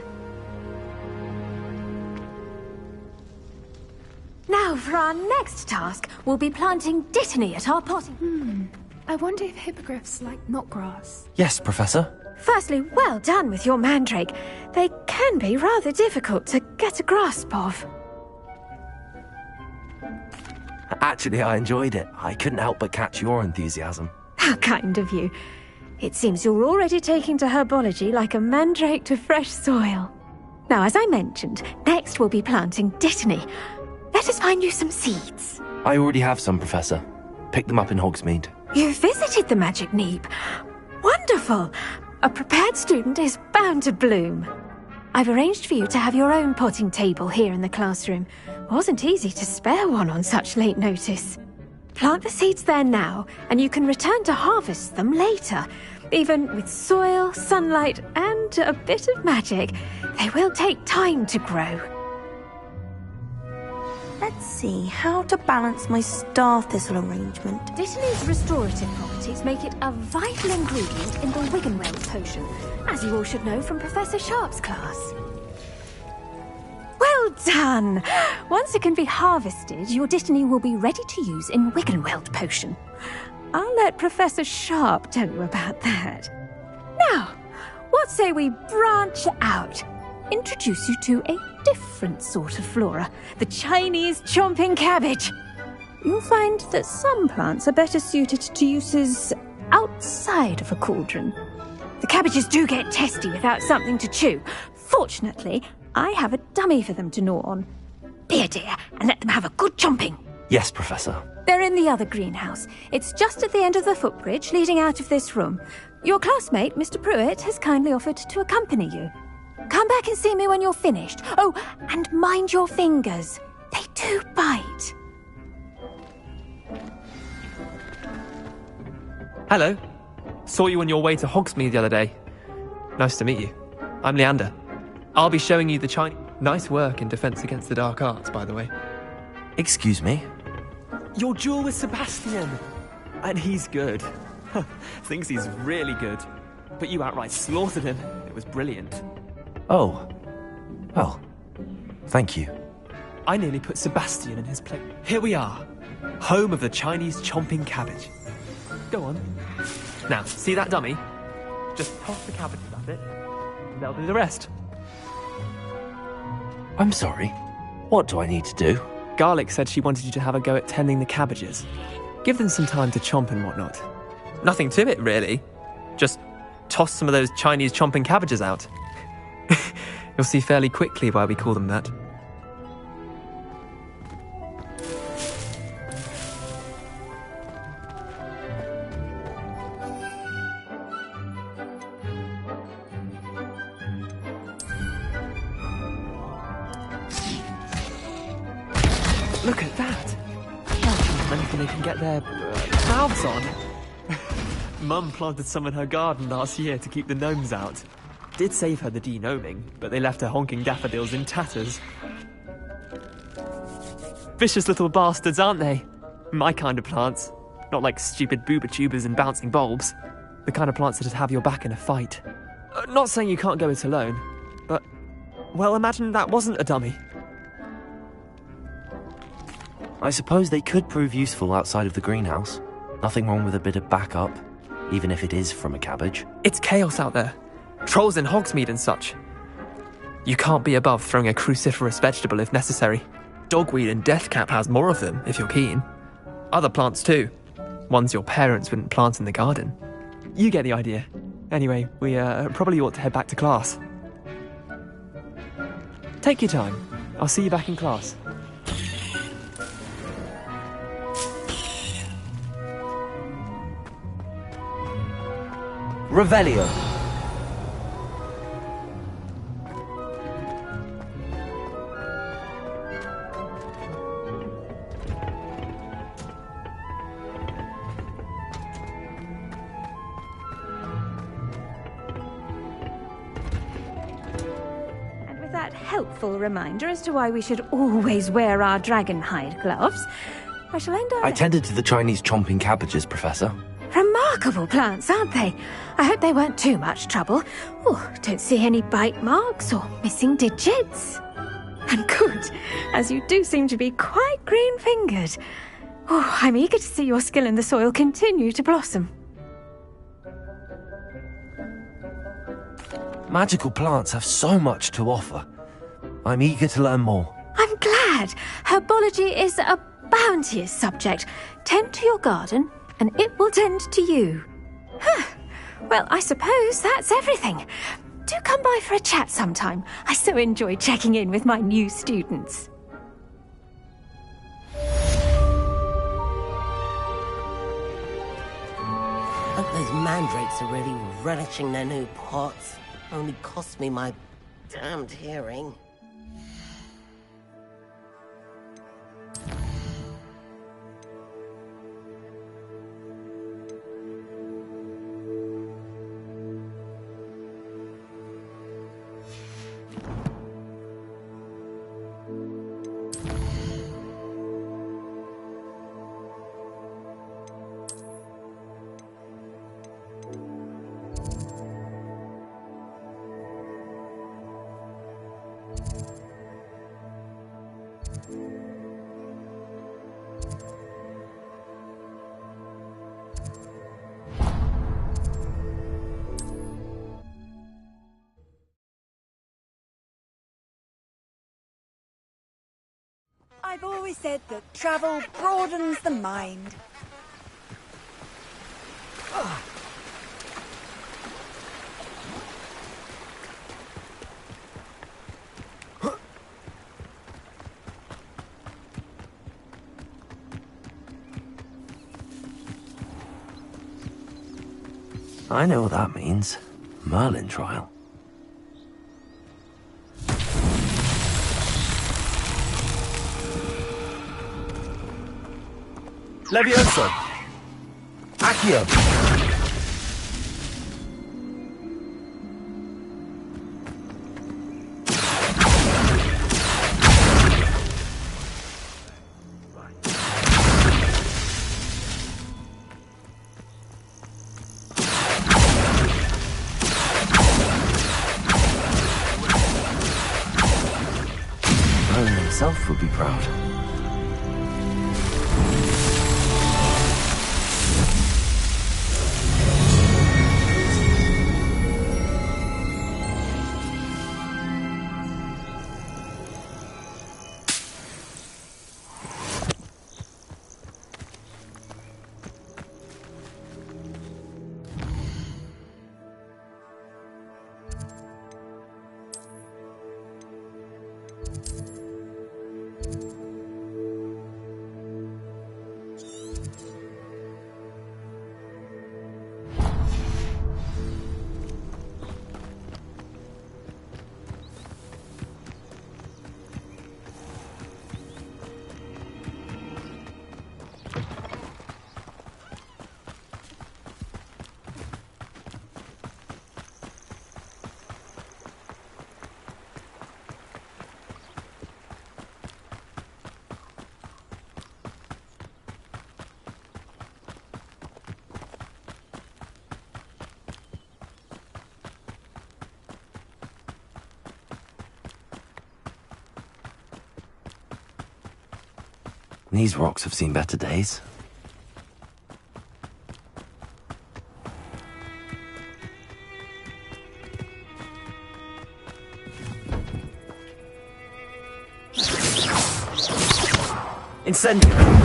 S19: Now, for our next task, we'll be planting dittany at our potting.
S20: I wonder if hippogriffs like knotgrass.
S2: Yes, Professor.
S19: Firstly, well done with your mandrake. They can be rather difficult to get a grasp of.
S2: Actually, I enjoyed it. I couldn't help but catch your enthusiasm.
S19: How kind of you. It seems you're already taking to herbology like a mandrake to fresh soil. Now, as I mentioned, next we'll be planting dittany. Let us find you some seeds.
S2: I already have some, Professor. Picked them up in Hogsmeade.
S19: You visited the Magic Neep. Wonderful. A prepared student is bound to bloom. I've arranged for you to have your own potting table here in the classroom. Wasn't easy to spare one on such late notice. Plant the seeds there now, and you can return to harvest them later. Even with soil, sunlight, and a bit of magic, they will take time to grow.
S4: Let's see, how to balance my star thistle arrangement.
S19: Dittany's restorative properties make it a vital ingredient in the Wiggenweld potion, as you all should know from Professor Sharp's class. Well done! Once it can be harvested, your Dittany will be ready to use in Wiggenweld potion. I'll let Professor Sharp tell you about that. Now, what say we branch out? Introduce you to a different sort of flora, the Chinese chomping cabbage. You'll find that some plants are better suited to uses outside of a cauldron. The cabbages do get testy without something to chew. Fortunately, I have a dummy for them to gnaw on. Be a dear and let them have a good chomping.
S2: Yes, Professor.
S19: They're in the other greenhouse. It's just at the end of the footbridge leading out of this room. Your classmate, Mr. Pruitt, has kindly offered to accompany you. Come back and see me when you're finished. Oh, and mind your fingers. They do bite.
S21: Hello. Saw you on your way to Hogsmeade the other day. Nice to meet you. I'm Leander. I'll be showing you the Chinese... Nice work in Defense Against the Dark Arts, by the way.
S2: Excuse me?
S21: Your duel with Sebastian. And he's good. Thinks he's really good. But you outright slaughtered him. It was brilliant.
S2: Oh. Well, thank you.
S21: I nearly put Sebastian in his place. Here we are. Home of the Chinese chomping cabbage. Go on. Now, see that dummy? Just toss the cabbages at it. They'll do the rest.
S2: I'm sorry. What do I need to do?
S21: Garlic said she wanted you to have a go at tending the cabbages. Give them some time to chomp and whatnot. Nothing to it, really. Just toss some of those Chinese chomping cabbages out. You'll see fairly quickly why we call them that. Look at that! Anything they can get their mouths on. Mum planted some in her garden last year to keep the gnomes out. Did save her the de-gnoming, but they left her honking daffodils in tatters. Vicious little bastards, aren't they? My kind of plants. Not like stupid booba tubers and bouncing bulbs. The kind of plants that'd have your back in a fight. Not saying you can't go it alone, but... well, imagine that wasn't a dummy.
S2: I suppose they could prove useful outside of the greenhouse. Nothing wrong with a bit of backup, even if it is from a cabbage.
S21: It's chaos out there. Trolls in Hogsmeade and such. You can't be above throwing a cruciferous vegetable if necessary. Dogweed and deathcap has more of them, if you're keen. Other plants too. Ones your parents wouldn't plant in the garden. You get the idea. Anyway, we probably ought to head back to class. Take your time. I'll see you back in class.
S2: Revelio.
S19: And with that helpful reminder as to why we should always wear our dragon hide gloves, I shall end our...
S2: I tended to the Chinese chomping cabbages, Professor.
S19: Remarkable plants, aren't they? I hope they weren't too much trouble. Oh, don't see any bite marks or missing digits. And good, as you do seem to be quite green-fingered. Oh, I'm eager to see your skill in the soil continue to blossom.
S2: Magical plants have so much to offer. I'm eager to learn more.
S19: I'm glad. Herbology is a bounteous subject. Tend to your garden, and it will tend to you. Well, I suppose that's everything. Do come by for a chat sometime. I so enjoy checking in with my new students.
S22: Hope those mandrakes are really relishing their new pots. Only cost me my
S8: damned hearing.
S15: I've always said that travel broadens the mind.
S2: I know what that means. Merlin trial.
S22: Levioso! Accio!
S2: Merlin himself would be proud. These rocks have seen better days.
S22: Incendio!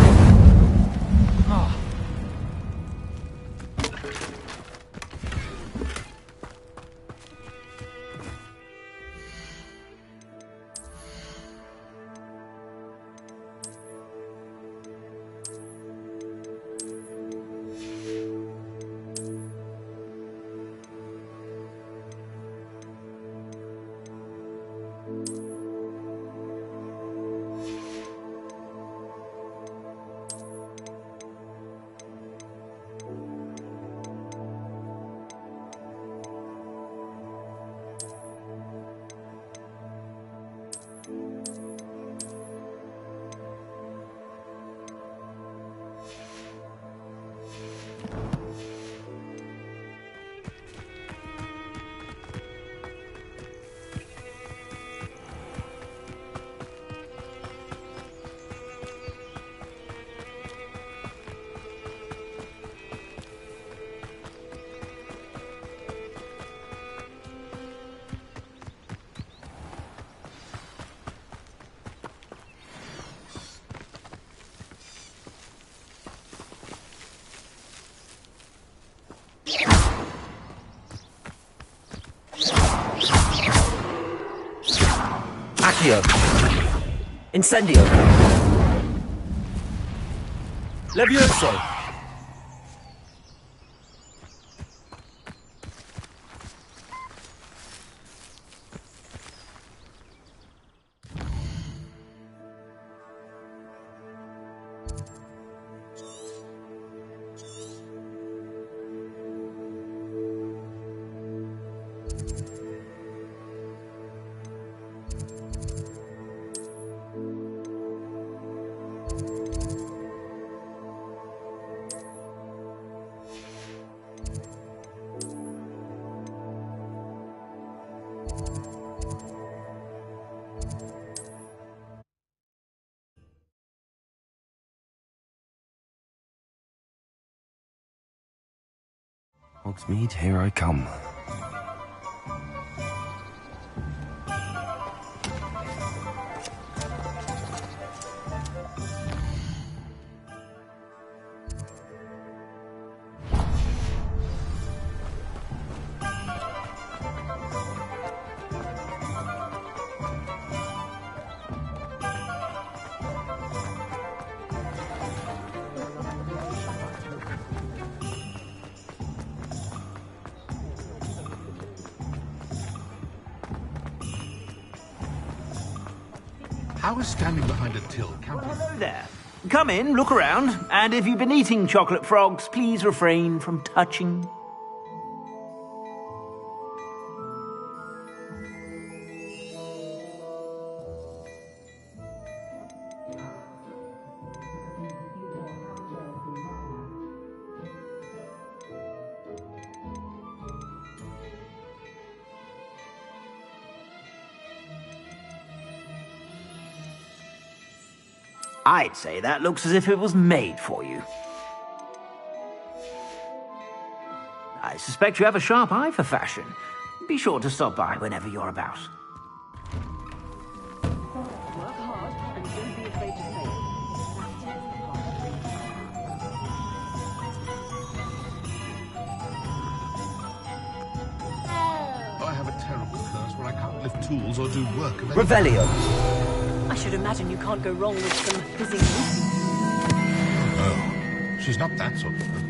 S22: Accio! Incendio! Levioso!
S2: Hogsmeade, here I come.
S8: How is standing behind a till counting?
S17: Hello there. Come in, look around, and if you've been eating chocolate frogs, please refrain from touching. I'd say that looks as if it was made for you. I suspect you have a sharp eye for fashion. Be sure to stop by whenever you're about.
S8: I have a terrible curse where I can't lift tools or do work of any
S22: Revelio.
S13: I should imagine you can't go wrong with some fizzing juice.
S8: Oh, she's not that sort of person.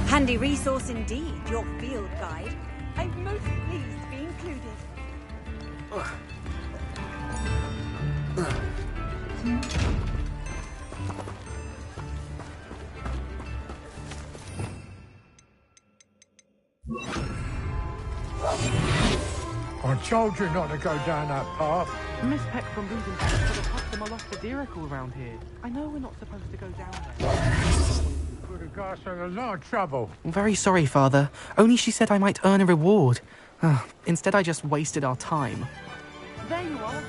S15: Handy resource indeed, your field guide. I'm most pleased to be included.
S23: I told you not to go down that path.
S24: Miss Peck from Boozen sort of passed them a lost Adirical around here. I know we're not supposed to go down there.
S23: Put a guy in a lot of trouble.
S21: I'm very sorry, Father. Only she said I might earn a reward. Instead, I just wasted our time.
S11: There you are.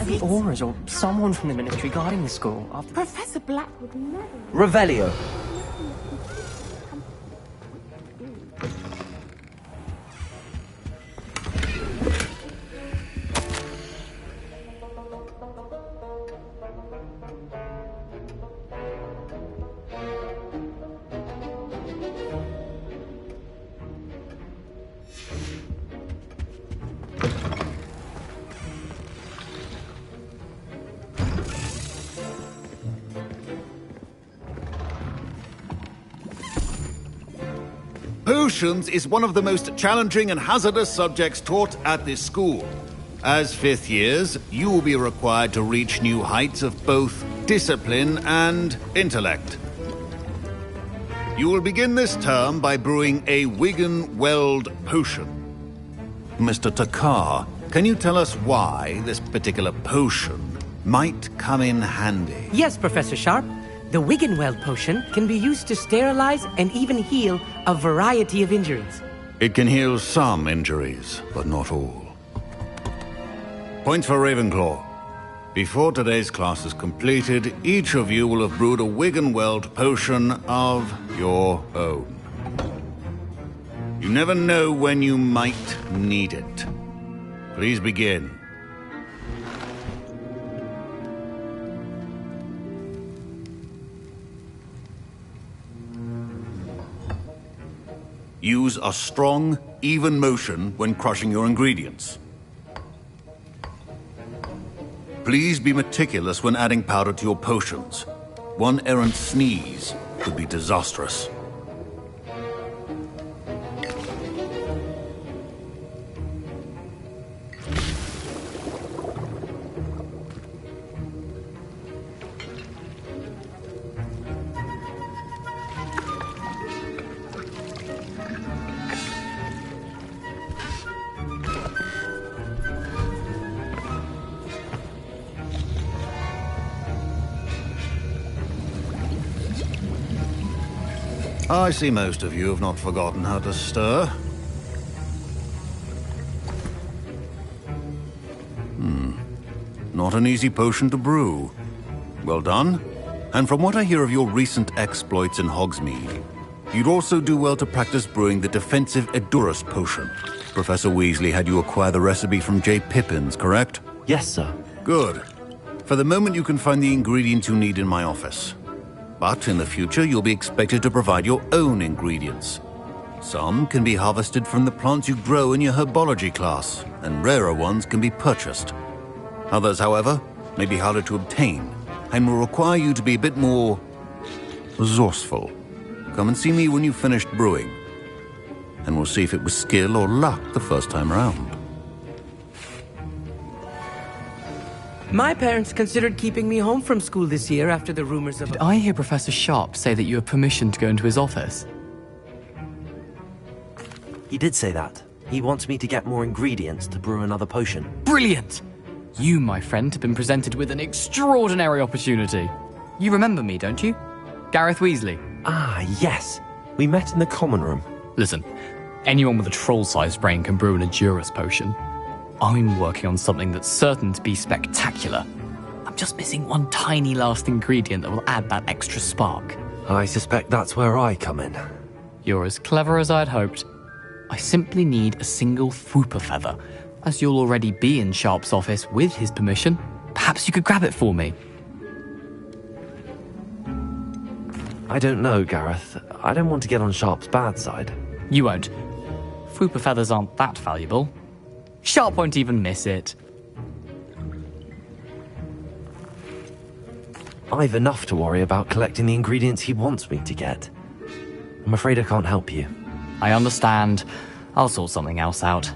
S14: The Auras or someone from the Ministry guarding the school.
S11: Professor Black would never...
S22: Revelio.
S25: Potions is one of the most challenging and hazardous subjects taught at this school. As fifth years, you will be required to reach new heights of both discipline and intellect. You will begin this term by brewing a Wigan-Weld potion. Mr. Takar, can you tell us why this particular potion might come in handy?
S14: Yes, Professor Sharp. The Wigan-Weld potion can be used to sterilize and even heal a variety of injuries.
S25: It can heal some injuries, but not all. Points for Ravenclaw. Before today's class is completed, each of you will have brewed a Wigan-Weld potion of your own. You never know when you might need it. Please begin. Use a strong, even motion when crushing your ingredients. Please be meticulous when adding powder to your potions. One errant sneeze could be disastrous. I see most of you have not forgotten how to stir. Not an easy potion to brew. Well done. And from what I hear of your recent exploits in Hogsmeade, you'd also do well to practice brewing the defensive Edurus potion. Professor Weasley had you acquire the recipe from J. Pippins, correct?
S2: Yes, sir.
S25: Good. For the moment, you can find the ingredients you need in my office. But in the future, you'll be expected to provide your own ingredients. Some can be harvested from the plants you grow in your herbology class, and rarer ones can be purchased. Others, however, may be harder to obtain, and will require you to be a bit more resourceful. Come and see me when you've finished brewing, and we'll see if it was skill or luck the first time round.
S14: My parents considered keeping me home from school this year after the rumors of...
S5: Did I hear Professor Sharp say that you have permission to go into his office?
S2: He did say that. He wants me to get more ingredients to brew another potion.
S5: Brilliant! You, my friend, have been presented with an extraordinary opportunity. You remember me, don't you? Gareth Weasley.
S2: Ah, yes. We met in the common room.
S5: Listen, anyone with a troll-sized brain can brew an Edurus potion. I'm working on something that's certain to be spectacular. I'm just missing one tiny last ingredient that will add that extra spark.
S2: I suspect that's where I come in.
S5: You're as clever as I'd hoped. I simply need a single Fwooper feather. As you'll already be in Sharp's office with his permission, perhaps you could grab it for me.
S2: I don't know, Gareth. I don't want to get on Sharp's bad side.
S5: You won't. Fwooper feathers aren't that valuable. Sharp won't even miss it.
S2: I've enough to worry about collecting the ingredients he wants me to get. I'm afraid I can't help you.
S5: I understand. I'll sort something else out.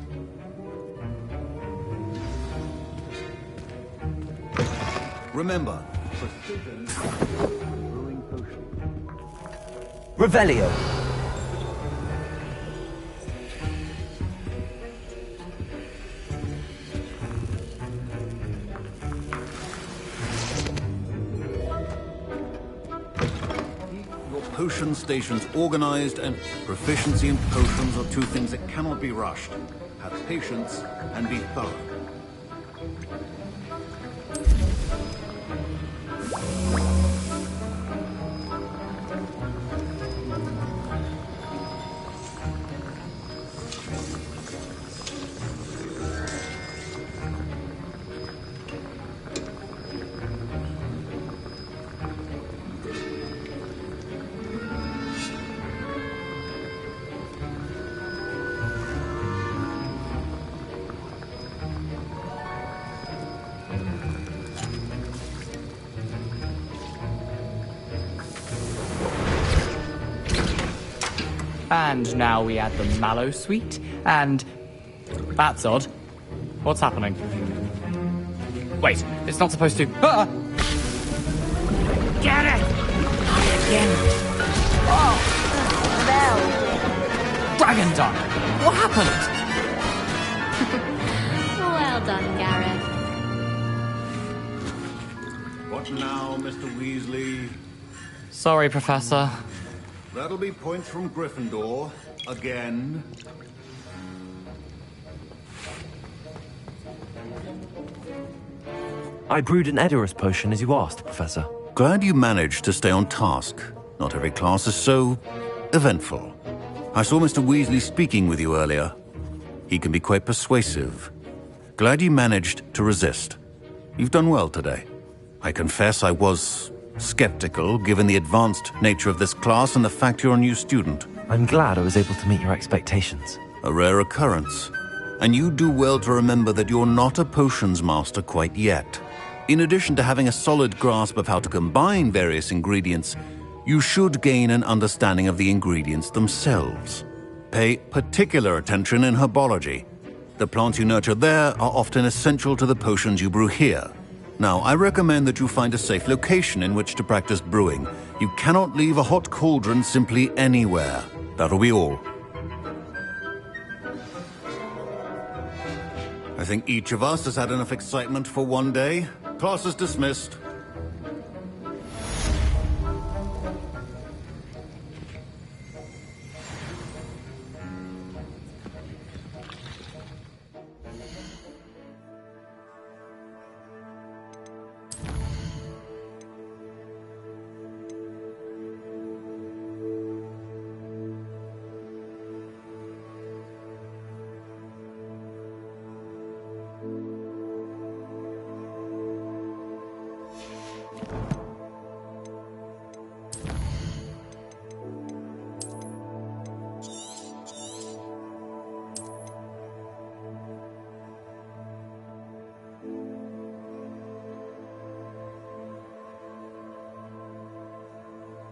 S25: Remember, precision brewing potion.
S22: Revelio.
S25: Potion stations organized, and proficiency in potions are two things that cannot be rushed. Have patience and be thorough.
S5: And now we add the mallow sweet, and... That's odd. What's happening? Wait, it's not supposed to... Ah!
S3: Get it! Again.
S5: Oh! Dragon Dung! What happened?
S18: Well done, Gareth.
S25: What now, Mr. Weasley?
S5: Sorry, Professor.
S25: That'll be points from Gryffindor. Again.
S2: I brewed an Edurus potion as you asked, Professor.
S25: Glad you managed to stay on task. Not every class is so eventful. I saw Mr. Weasley speaking with you earlier. He can be quite persuasive. Glad you managed to resist. You've done well today. I confess I was skeptical, given the advanced nature of this class and the fact you're a new student.
S2: I'm glad I was able to meet your expectations.
S25: A rare occurrence. And you do well to remember that you're not a potions master quite yet. In addition to having a solid grasp of how to combine various ingredients, you should gain an understanding of the ingredients themselves. Pay particular attention in herbology. The plants you nurture there are often essential to the potions you brew here. Now, I recommend that you find a safe location in which to practice brewing. You cannot leave a hot cauldron simply anywhere. That'll be all. I think each of us has had enough excitement for one day. Class is dismissed.